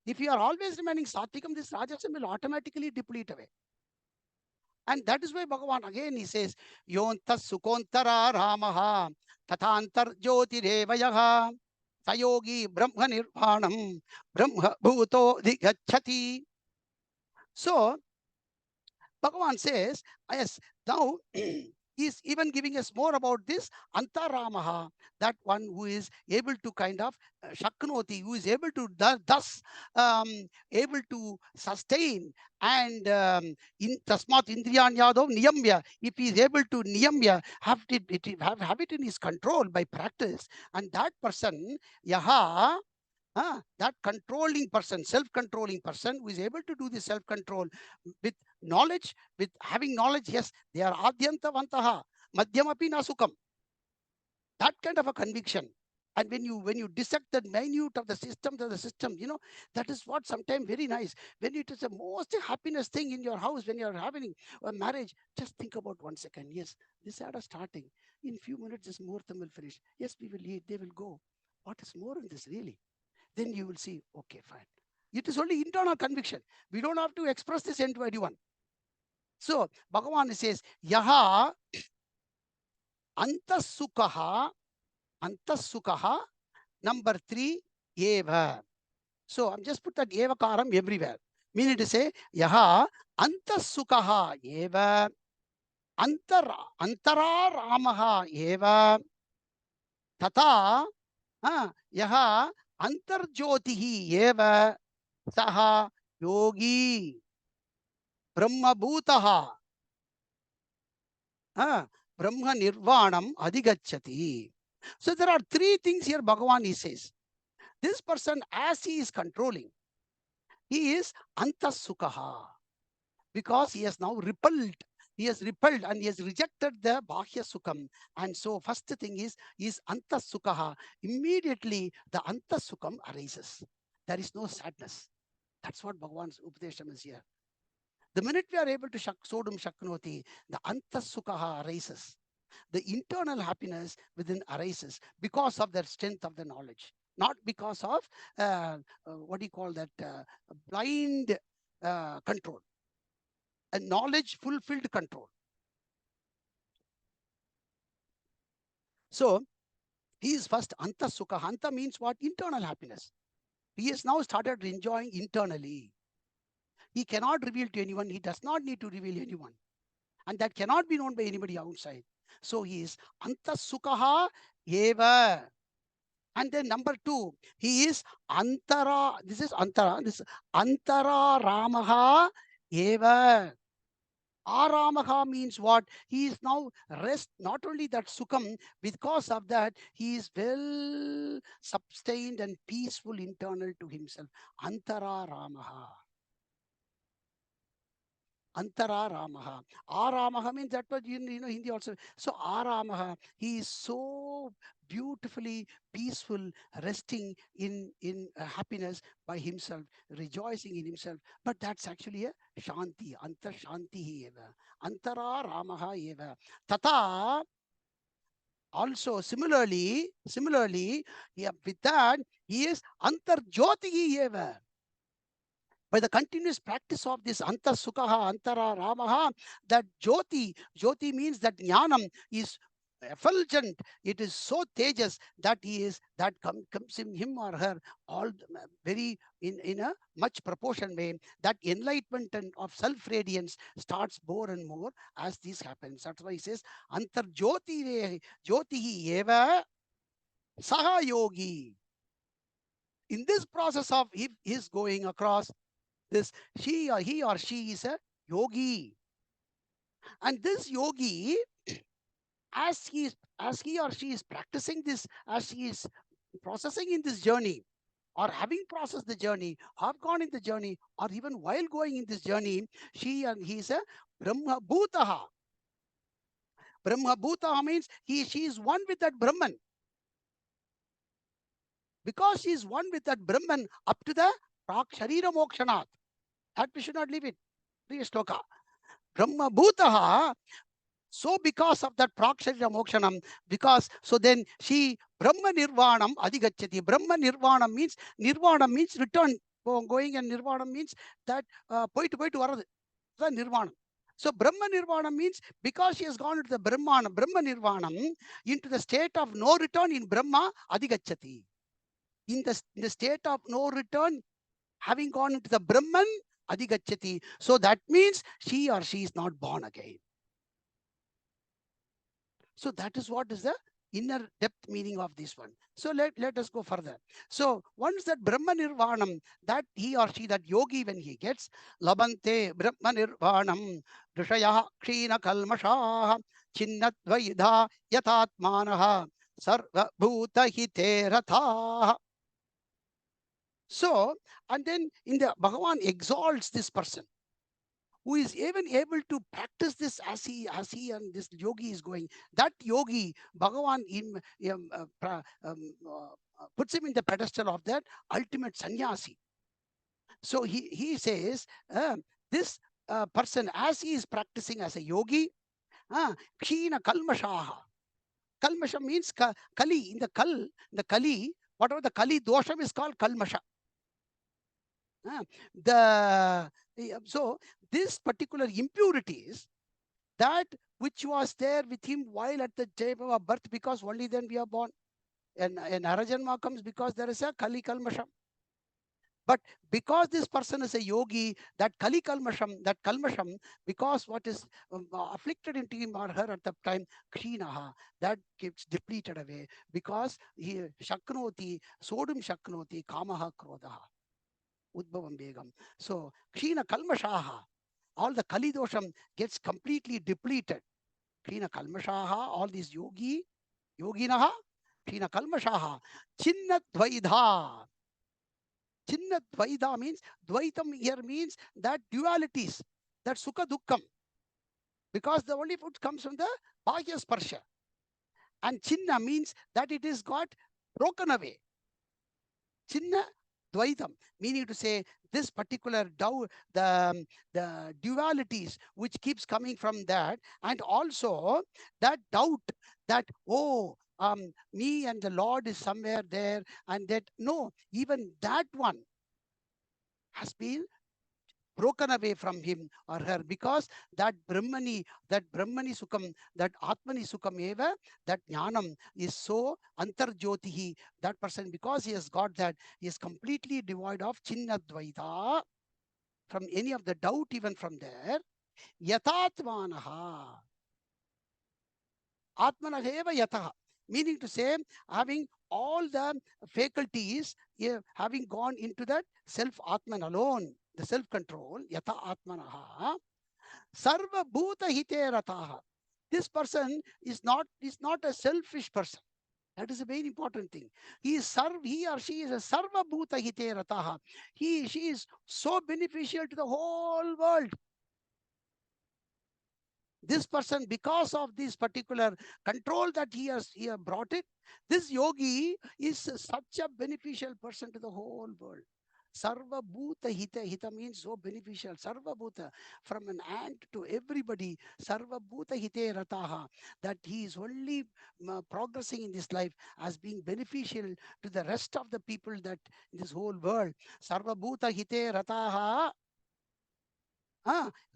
If you are always remaining satvikam, this rajasam will automatically deplete away. And that is why Bhagavan again he says, Yontas sukontara ramaha tathantar jyotirevayaha sayogi brahma nirvanam brahma bhuto digachati. So Bhagavan says, yes, now he's even giving us more about this antaramaha, that one who is able to kind of shaknoti, who is able to thus able to sustain and in tasmat indriyanyadov niyamya, if he is able to niyamya, have it in his control by practice, and that person yaha, that controlling person, self-controlling person who is able to do the self-control with knowledge, with having knowledge, yes, they are adyantavantaha, madhyamapi nasukam. That kind of a conviction. And when you dissect the minute of the system, that is what sometimes very nice. When it is the most happiness thing in your house, when you're having a marriage, just think about 1 second. Yes, this had a starting. In few minutes, this muhurtam will finish. Yes, we will eat, they will go. What is more in this really? Then you will see, okay, fine. It is only internal conviction. We don't have to express this into anyone. So Bhagavan says, Yaha Antasukha, Antasukha, number 3, Eva. So I'm just put that Evakaram everywhere. Meaning to say, Yaha Antasukha Eva, Antara Ramaha Eva, Tata, Yaha Antarjyotihi Eva, Saha Yogi, Brahmabhutaha, Brahma Nirvanam Adhigachati. So there are 3 things here Bhagavan he says. This person, as he is controlling, he is Antasukha, because he has now repelled. He has repelled and he has rejected the Bahya Sukham. And so first thing is Antasukha. Immediately the Antasukam arises. There is no sadness. That's what Bhagavan's Upadesham is here. The minute we are able to Sodum Shaknoti, the Antasukha arises. The internal happiness within arises because of the strength of the knowledge, not because of what do you call that, blind control, a knowledge fulfilled control. So he is first Anta Sukha. Anta means what? Internal happiness. He has now started enjoying internally. He cannot reveal to anyone. He does not need to reveal anyone. And that cannot be known by anybody outside. So he is Anta Sukha Eva. And then number 2, he is Antara. This is Antara. This is Antara Ramaha Eva. Aramaha means what? He is now rest, not only that Sukham, because of that, he is well sustained and peaceful internal to himself. Antara Ramaha. Antara Ramaha. Aramaha means that was, Hindi also. So Aramaha, he is so beautifully peaceful, resting in happiness by himself, rejoicing in himself. But that's actually a Shanti, Antar Shanti eva. Antara Ramaha eva. Tata, also similarly, yeah, with that, he is Antar Jyoti eva. By the continuous practice of this Antar Sukha, Antara Ramaha, that Jyoti means that Jnanam is effulgent. It is so tejas that comes in him or her all very in a much proportion way. That enlightenment and of self-radiance starts more and more as this happens. That's why he says, Antar Jyotihi eva Saha Yogi. In this process of his going across, this he or she is a yogi, and this yogi, as he or she is practicing this, as he is processing in this journey, or having processed the journey, have gone in the journey, or even while going in this journey, she and he is a Brahma Bhutaha. Brahma Bhutaha means she is one with that Brahman. Because she is one with that Brahman up to the Prak Sharira Mokshanat. That we should not leave it. Previous shloka. Brahma Bhutaha. So because of that Praksharya Mokshanam, so then she Brahma Nirvanam Adhigachati. Brahma Nirvanam means return. Going, and Nirvanam means that poitu varadu. The Nirvanam. So Brahma Nirvanam means because she has gone into the Brahma Nirvanam, into the state of no return in Brahma Adhigachati. In the state of no return, having gone into the Brahman Adhigachati. So that means she or she is not born again. So that is what is the inner depth meaning of this one. So let us go further. So once that Brahma Nirvanam, that he or she, that yogi, when he gets Labante Brahma Nirvanam, Rishaya Kshina Kalmasha, Chinnadvaidha Yatatmanaha, Sarva Bhuta Hite Ratha. So, and then in the Bhagavan exalts this person. who is even able to practice this as he and this yogi is going. That yogi, Bhagavan puts him in the pedestal of that ultimate sannyasi. So he says, this person, as he is practicing as a yogi, kshina kalmashaha. Kalmasha means kali. In the kali, whatever the kali dosham is called kalmasha. So this particular impurities, that which was there with him while at the time of our birth, because only then we are born. And Narajanma comes because there is a kali kalmasham. But because this person is a yogi, that kali kalmasham, that kalmasham, because what is afflicted into him or her at the time, kshinaha, that gets depleted away, because he shaknoti, sodum shaknoti, kamaha krodaha, udbhavam begam. So kshina kalmashaha, all the kali dosham gets completely depleted. Kshina kalmashaha, all these yoginaha, kshina kalmashaha, chinna dvaidha. Chinna dvaida means, dvaitam here means that dualities, that sukha dukkham, because the only food comes from the bahya sparsha. And chinna means that it is got broken away. Chinna dvaitam, meaning to say this particular the dualities which keeps coming from that, and also that doubt that, oh, me and the Lord is somewhere there, and that no, even that one has been broken away from him or her, because that brahmani sukham, that atmani sukham eva, that jnanam is so antarjyotihi, that person, because he has got that, he is completely devoid of chinnadvaita, from any of the doubt, even from there. Yatatmanaha, atmanaheva yataha, meaning to say, having all the faculties, having gone into that self atman alone, the self control, yata atmanaha, sarva bhuta hite rataha. This person is not a selfish person. That is a very important thing. He or she is a sarva bhuta hite rataha. She is so beneficial to the whole world. This person, because of this particular control that he has brought it, this yogi is such a beneficial person to the whole world. Sarva bhuta hita. Hita means so beneficial. Sarva bhuta, from an ant to everybody. Sarva bhuta hite rataha. That he is only progressing in this life as being beneficial to the rest of the people that in this whole world. Sarva bhuta hite rataha.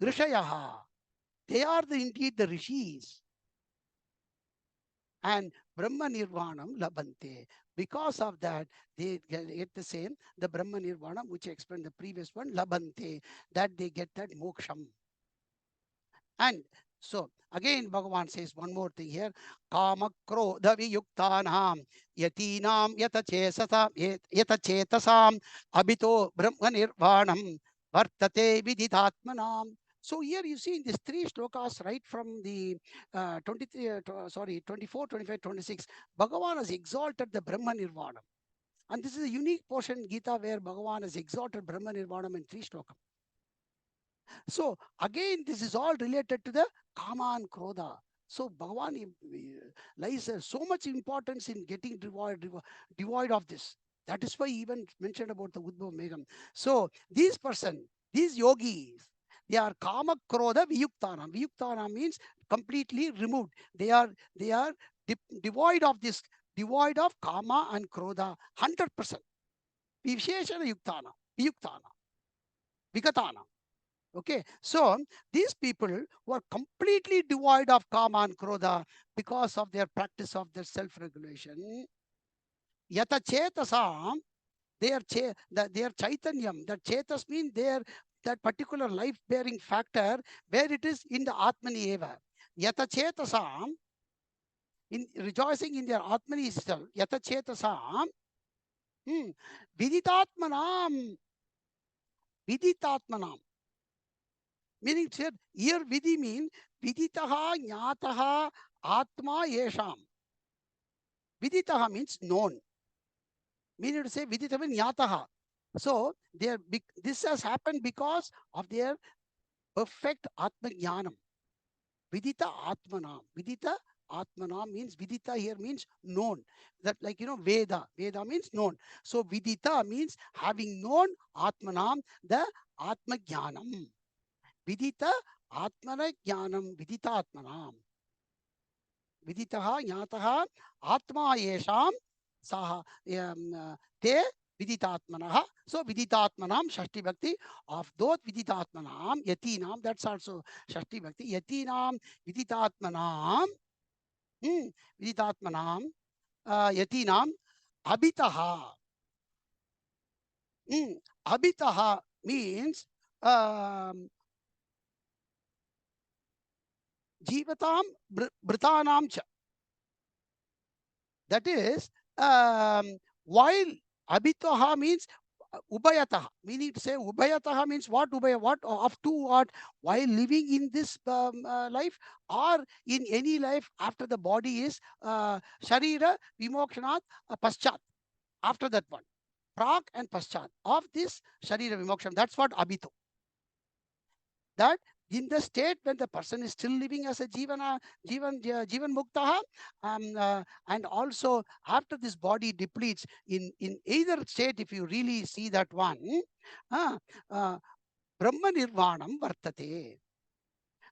Rishayaha. They are indeed the rishis. And Brahma Nirvanam labante. Because of that, they get the same, the Brahma Nirvanam, which I explained the previous one, labante, that they get that moksham. And so again, Bhagavan says one more thing here. Kama krodha viyuktanam yatinam yatachetasam abito Brahma Nirvanam vartate viditatmanam. So here you see in these three shlokas, right from the 24, 25, 26, Bhagavan has exalted the Brahma Nirvana. And this is a unique portion in Gita where Bhagavan has exalted Brahma Nirvana in three shlokas. So again, this is all related to the Kama and Krodha. So Bhagavan lies so much importance in getting devoid of this. That is why he even mentioned about the Udbhav Megam. So these yogis, they are Kama Krodha Viyuktana. Viyuktana means completely removed. They are devoid of this, devoid of Kama and Krodha, 100%. Visheshana Yuktana, Viyuktana, Vikatana. Okay, so these people were completely devoid of kama and krodha because of their practice of their self-regulation. Yata chetasam, their chaitanyam, that chetas means that particular life-bearing factor where it is in the atmani eva. Yata chetasam, in rejoicing in their atmani itself. Yata chetasam, viditatmanam, viditatmanam. Meaning here vidhi means viditaha jnataha atma yesham. Viditaha means known. Meaning to say viditaha means jnataha. So this has happened because of their perfect Atma Jnanam. Vidita Atmanam. Vidita Atmanam means Vidita here means known. That like Veda. Veda means known. So Vidita means having known Atmanam, the Atma Jnanam. Vidita Atmana Jnanam. Vidita Atmanam. Viditaha Jnataha Atma Yesham Saha Te Viditatmanaha. So Viditatmanam Shashti Bhakti of those Viditatmanam Yatinam, that's also Shashti Bhakti. Yatinam Viditatmanam Viditatmanam Yatinam Abhitaha. Abhitaha means Jivatam Britanam Cha. That is, while Abhitaha means Ubayataha, meaning to say Ubayataha means what? Ubaya, what? Of two what? While living in this life or in any life after the body is Sharira Vimokshanat Paschat. After that one. Prak and Paschat of this Sharira Vimoksham. That's what Abhito. That in the state when the person is still living as a Jivan Muktaha, and also after this body depletes in either state, if you really see that one, Brahma Nirvanam Vartate.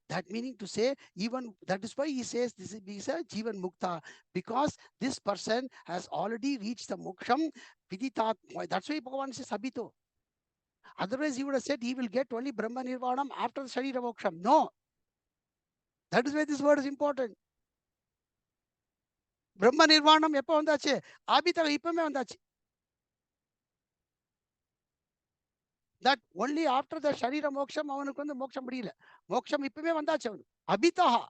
That meaning to say, even that is why he says this is a Jivan Mukta, because this person has already reached the moksham viditat. That's why Bhagavan says Abhito. Otherwise, he would have said he will get only Brahma Nirvanam after the Sharira Moksham. No. That is why this word is important. Brahma Nirvanam எப்போ வந்தாச்சு? ஆபித்தக இப்பமே வந்தாச்சு. That only after the Sharira Moksham அவனுக்கு வந்து மோட்சம் முடியல. மோட்சம் இப்பமே வந்தாச்சு அவனுக்கு. Abhitaha.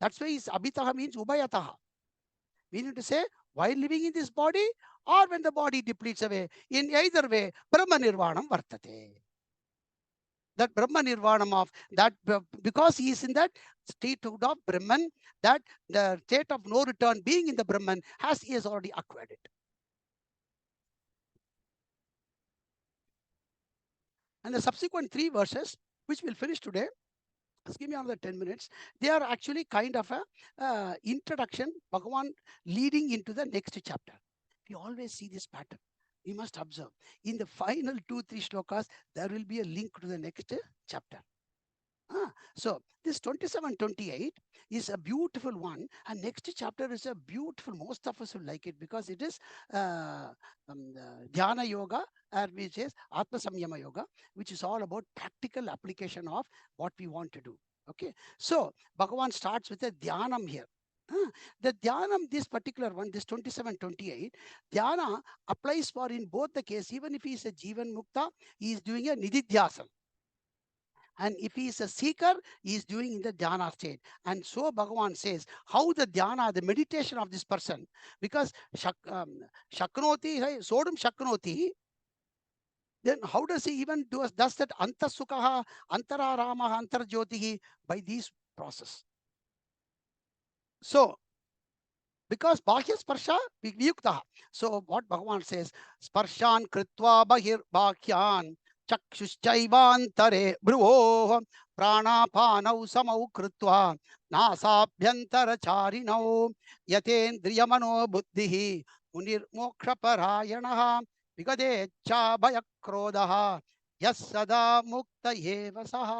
That's why Abhitaha means Ubayataha. Meaning to say, while living in this body or when the body depletes away, in either way, Brahma Nirvanam Vartate. That Brahma Nirvanam of that, because he is in that state of Brahman, that the state of no return being in the Brahman he has already acquired it. And the subsequent 3 verses, which we'll finish today, just give me another 10 minutes. They are actually kind of a introduction, Bhagavan leading into the next chapter. We always see this pattern. We must observe. In the final 2-3 shlokas, there will be a link to the next chapter. So this 27-28 is a beautiful one, and next chapter is a beautiful. Most of us will like it because it is Dhyana Yoga, which is Atma Samyama Yoga, which is all about practical application of what we want to do. Okay, so Bhagavan starts with a Dhyanam here. The Dhyanam, this particular one, this 27-28, Dhyana applies for in both the case. Even if he is a Jivan Mukta, he is doing a Nididhyasam. And if he is a seeker, he is doing in the dhyana state. And so Bhagavan says how the dhyana, the meditation of this person, because shaknoti, sodum shaknoti, then how does he even does that antasukha, antararama, antarjyotihi by these process? So, because bahya sparsha viyukta. So what Bhagavan says, sparshan kritva bahir bhakyan चक्षुश्चैवान्तरे भ्रुवोः प्राणापानौ समौ कृत्वा नासाभ्यन्तरचारिणौ यतेन्द्रियमनो बुद्धिः मुनिर्मोक्षपरायणः विगतेच्छा भयक्रोधः यः सदा मुक्त एव सः.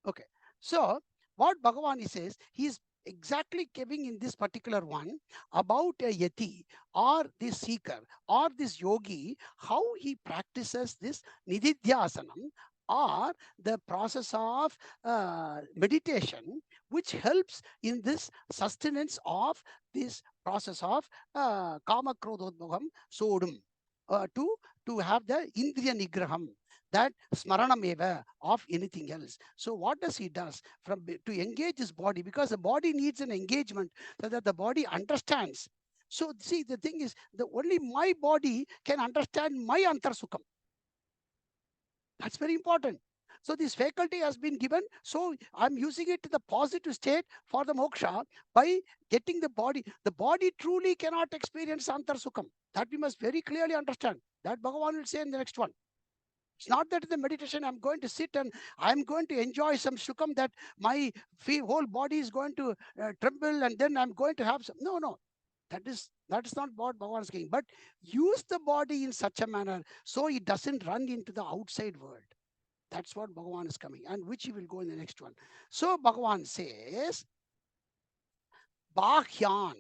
Okay, so what Bhagavan says, he is exactly giving in this particular one about a yati or this seeker or this yogi, how he practices this nididhyasanam or the process of meditation, which helps in this sustenance of this process of kama krodhodbhagam sodum, to have the indriya nigraham, that smaranam eva of anything else. So what does he does from to engage his body, because the body needs an engagement so that the body understands. So see, the thing is, the only my body can understand my antarsukam. That's very important. So this faculty has been given. So I'm using it to the positive state for the moksha by getting the body. The body truly cannot experience antarsukam. That we must very clearly understand. That Bhagavan will say in the next one. It's not that in the meditation I'm going to sit and I'm going to enjoy some shukam that my whole body is going to tremble and then I'm going to have some. No, no. That is not what Bhagavan is saying. But use the body in such a manner so it doesn't run into the outside world. That's what Bhagavan is coming, and which he will go in the next one. So Bhagavan says, Bhahyan.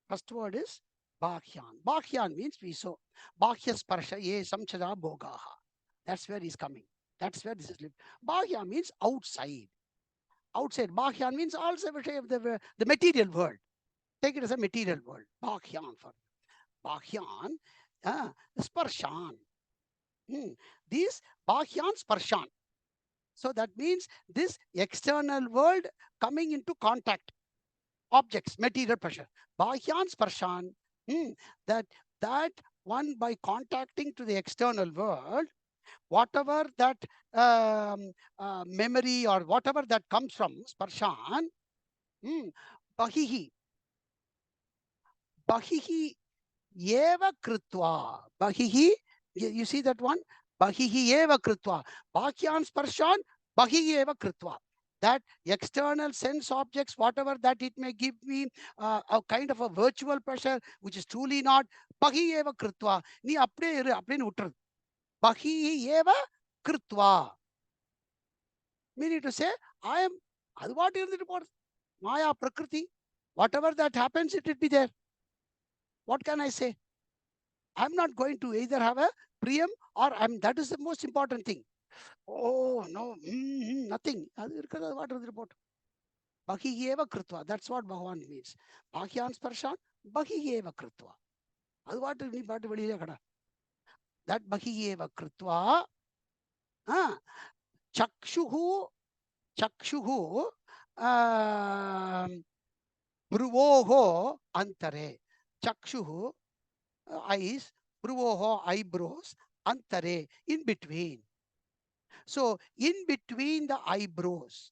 First word is Bhahyan. Bhahyan means we saw. Bhahya sparsha ye samchada bhogaha. That's where he's coming. That's where this is lived. Bhahya means outside. Outside. Bhahyan means also the material world. Take it as a material world. Bhahyan for Bhahyan, sparshan. These Bhahyan sparshan. So that means this external world coming into contact. Objects, material pressure. Bhahyan sparshan. That one by contacting to the external world, whatever that memory or whatever that comes from sparshan, bahihi. Bahihi eva krutva. Bahihi, you see that one? Bahihi eva krutva. Bhakyan sparshan, bahihi eva krutva. That external sense objects, whatever that it may give me, a kind of a virtual pressure, which is truly not. Bahihi eva krutva. Ni apne utru. Bahihi eva krutva. Meaning to say, I am, adu what is the report? Maya prakriti. Whatever that happens, it will be there. What can I say? I'm not going to either have a priyam or that is the most important thing. Oh, no, nothing. What is the report? Bahi eva krutva. That's what Bhagavan means. Bhakyan sparshan, bahi eva krutva. That's what ni part veliya kada. That bahi eva krutva. Chakshuhu bruvoho antare. Chakshuhu, eyes, bruvoho, eyebrows, antare, in between. So in between the eyebrows,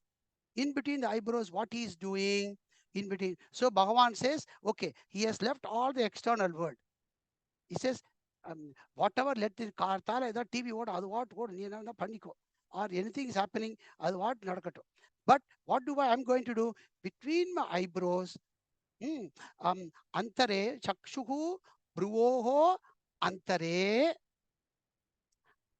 what he is doing in between. So Bhagavan says, okay, he has left all the external world. He says, whatever, let the car, TV, what or anything is happening, but what I'm going to do between my eyebrows? Antare, chakshuhu, bruvoho, antare.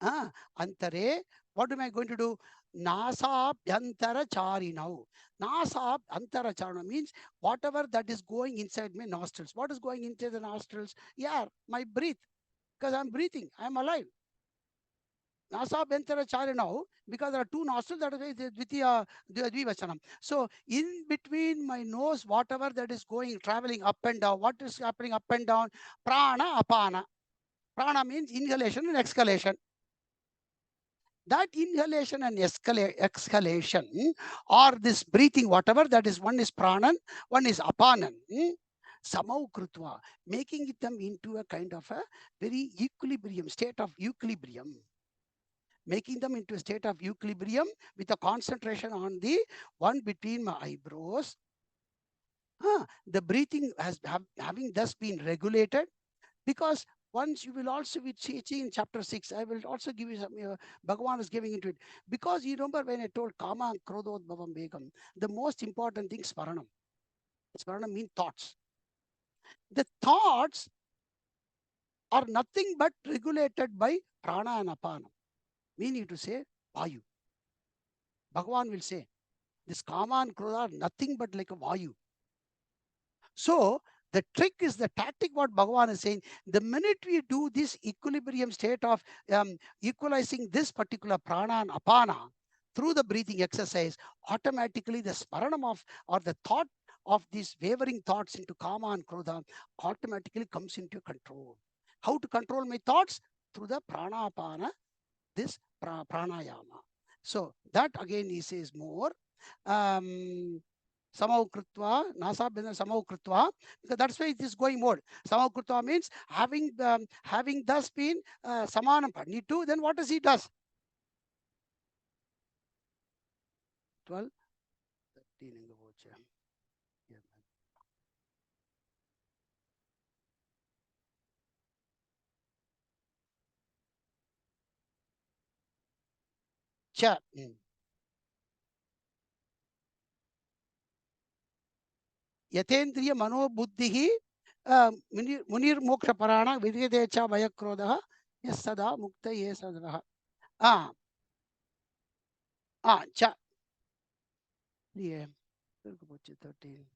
Antare, what am I going to do? Nasa Bhyantara Charinau. Nasa Bhyantara Charina means whatever that is going inside my nostrils. What is going into the nostrils? Yeah, my breath. Because I'm breathing, I'm alive. Nasa Bhyantara Charinau, because there are two nostrils, that is Dvitiya Dvivachanam. So in between my nose, whatever that is going, traveling up and down, what is happening up and down? Prana, apana. Prana means inhalation and exhalation. That inhalation and exhalation, or this breathing, whatever that is, one is pranan, one is apanan. Samau krutva, making them into a kind of a very equilibrium, state of equilibrium. Making them into a state of equilibrium with a concentration on the one between my eyebrows. The breathing having thus been regulated, because once you will also be see in chapter 6, I will also give you some, Bhagavan is giving into it. Because you remember when I told Kama and Krodot Bhavam Begam, the most important thing is Sparanam. Sparanam means thoughts. The thoughts are nothing but regulated by Prana and Apana. Meaning to say, Vayu. Bhagavan will say, this Kama and Krodha are nothing but like a Vayu. So, the trick is the tactic, what Bhagavan is saying. The minute we do this equilibrium state of equalizing this particular prana and apana through the breathing exercise, automatically the sparanam of, or the thought of these wavering thoughts into kama and krodha automatically comes into control. How to control my thoughts? Through the prana apana, this pranayama. So that again he says more. Samau krutva, nasa bina samau krutva, because that's why it is going more. Samau krutva means having thus been samanam panitu, then what does he does? 12, 13 in the watch. cha. Yatendriya mano buddhihi munir moksha parana vidyadecha vayakrodha yasada mukta yesadha. Cha. Yeah. 13.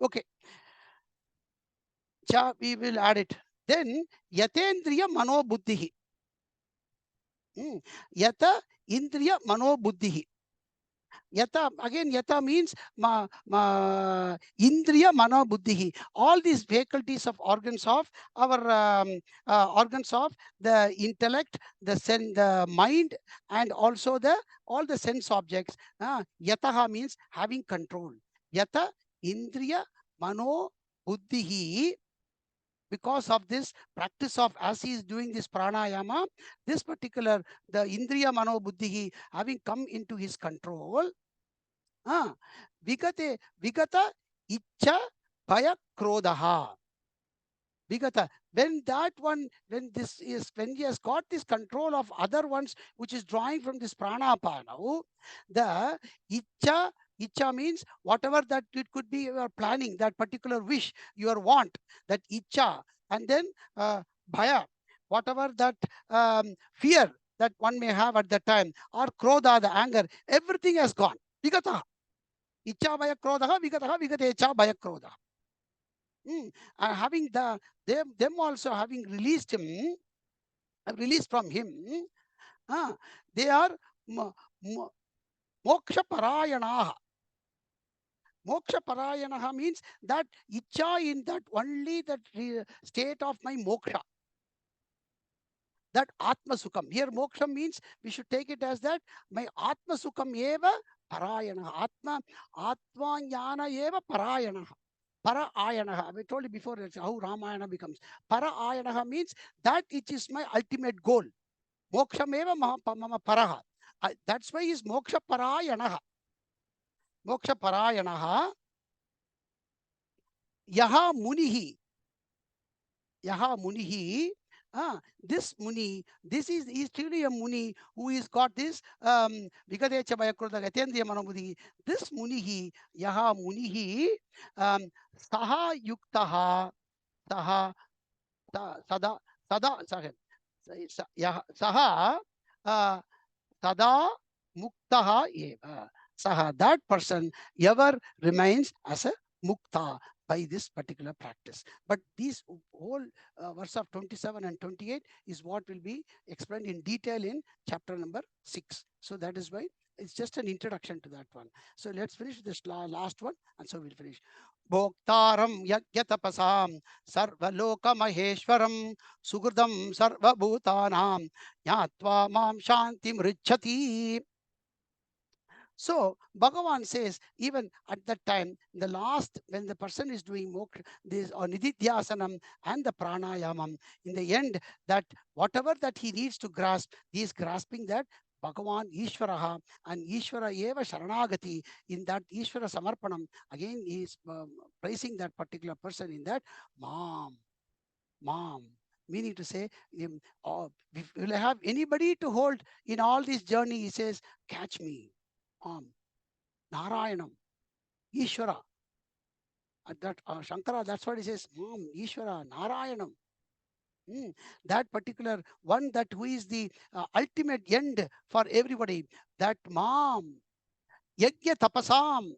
Okay. Cha, we will add it. Then yatendriya mano buddhihi. Yata indriya mano buddhihi. Yata, again, yata means indriya mano buddhihi. All these faculties of organs of our organs of the intellect, the mind, and also all the sense objects. Yataha means having control. Yata indriya mano buddhihi. Because of this practice of, as he is doing this pranayama, this particular, the indriya mano buddhihi having come into his control, vigata icha bhaya krodha. Vigata, when that one, when he has got this control of other ones, which is drawing from this pranapana, the icha means whatever that it could be, you are planning, that particular wish, your want, that icha, and then bhaya, whatever that fear that one may have at the time, or krodha, the anger, everything has gone. Vigata. Icha bhaya krodha, vigataha, vigatecha bhaya krodha. Having them also having released him, released from him, they are moksha parayanaha. Moksha parayanaha means that icha in that only that state of my moksha. That atma sukham. Here moksha means we should take it as that my atma sukham eva parayanaha. Atma jnana eva parayanaha. Para ayanaha. I told you before how Ramayana becomes. Para ayanaha means that it is my ultimate goal. Moksha meva mama paraha. That's why is moksha parayanaha. Moksha parayanaha. Yaha munihi. Yaha munihi. This muni, this is truly a muni who is got this Vigadecha Bayakroda Gatendriya Manobudhi. This munihi, Yaha munihi, Saha Yuktaha, Saha Sada Sada Saha Sada Muktaha Eva. Saha, that person ever remains as a Mukta by this particular practice. But these whole verse of 27 and 28 is what will be explained in detail in chapter number 6. So that is why it's just an introduction to that one. So let's finish this last one, and so we'll finish. Bhoktaram yagyatapasam sarvaloka maheshwaram sugurdam sarvabhutanam yatva mam shanti mrichati. So Bhagavan says, even at that time, the last, when the person is doing this or nididhyasanam and the pranayamam, in the end, that whatever that he needs to grasp, he is grasping that Bhagavan Ishvaraha and Ishvara Eva Sharanagati. In that Ishvara Samarpanam, again he is praising that particular person in that mom, meaning to say, will I have anybody to hold in all this journey? He says, catch me. Narayanam, Ishvara. That Shankara, that's what he says. Ishvara, Narayanam. That particular one, that who is the ultimate end for everybody. That Yajna Tapasam.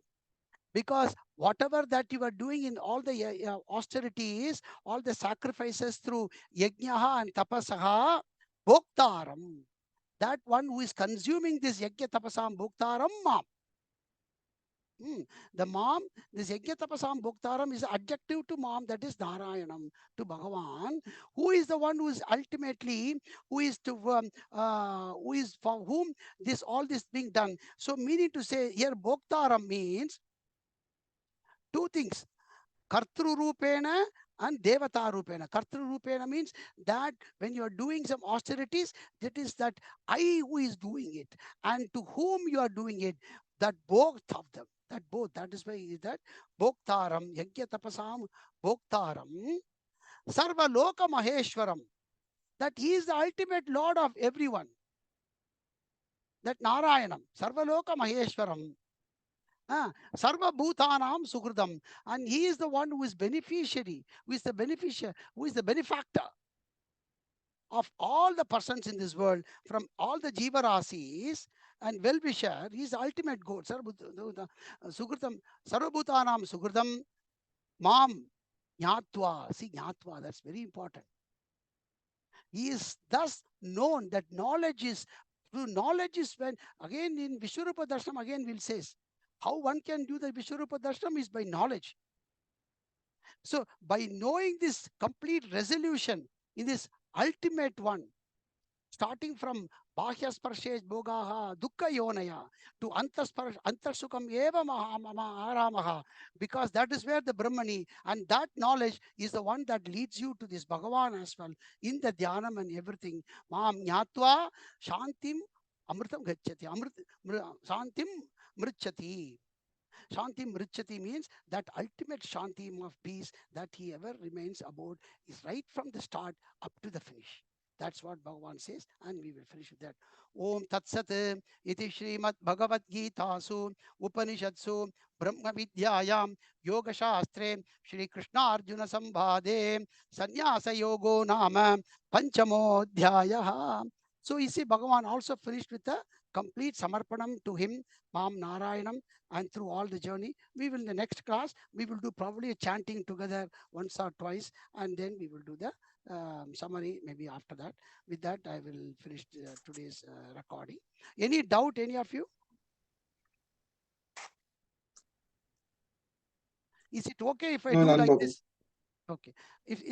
Because whatever that you are doing in all the austerities, all the sacrifices through Yajnaha and Tapasaha, Bhoktaram. That one who is consuming this Yajna Tapasam Bhoktaram, the mom, this Yajna Tapasam Bhoktaram is adjective to mom, that is Narayanam, to Bhagavan, who is the one who is ultimately, who is for whom all this being done. So meaning to say here Bhoktaram means two things. Kartru Rupena and Devata Rupena. Kartru Rupena means that when you are doing some austerities, that is that I who is doing it, and to whom you are doing it, that both of them, that is why is that Bhoktaram, Yajna Tapasam Bhoktaram, Sarva Loka Maheshwaram, that he is the ultimate Lord of everyone. that Narayanam, Sarvaloka Maheshwaram, Sarva Bhutanam Sukridam, and he is the one who is beneficiary, who is the beneficiary, who is the benefactor of all the persons in this world, from all the Jiva Rasis, and well-wisher. He is the ultimate goal. Sukritam, Sarvabhutanam Sukritam, Mam Jnatva. See, Jnatva, that's very important. He is thus known. That knowledge is, through knowledge is when, again in Vishwarupa Darshanam, again we'll say, how one can do the Vishwarupa Darshanam is by knowledge. So by knowing this complete resolution in this ultimate one, starting from Bahya Sparshesh Bhogaha Dukkha Yonaya to Antarsukam Eva Aramaha, because that is where the Brahmani, and that knowledge is the one that leads you to this Bhagavan as well, in the Dhyanam and everything. Mam Nyatva Shantim Amritam Gachati. Shantim Mrichati. Shanti Mrichati means that ultimate Shanti of peace that he ever remains about is right from the start up to the finish. That's what Bhagavan says, and we will finish with that. Om Tat Sat iti Srimad Bhagavad Gita Su Upanishadsu Brahma Vidyayam Yoga Shastre Shri Krishna Arjuna Sambhade Sanyasa Yogo Nama Panchamo Dhyaya. So you see, Bhagavan also finished with a complete samarpanam to him, Mam Narayanam, and through all the journey. We will, in the next class, we will do probably a chanting together once or twice, and then we will do the summary maybe after that. With that, I will finish today's recording. Any doubt, any of you? Is it okay if I No, do none, like Babu. this? Okay. If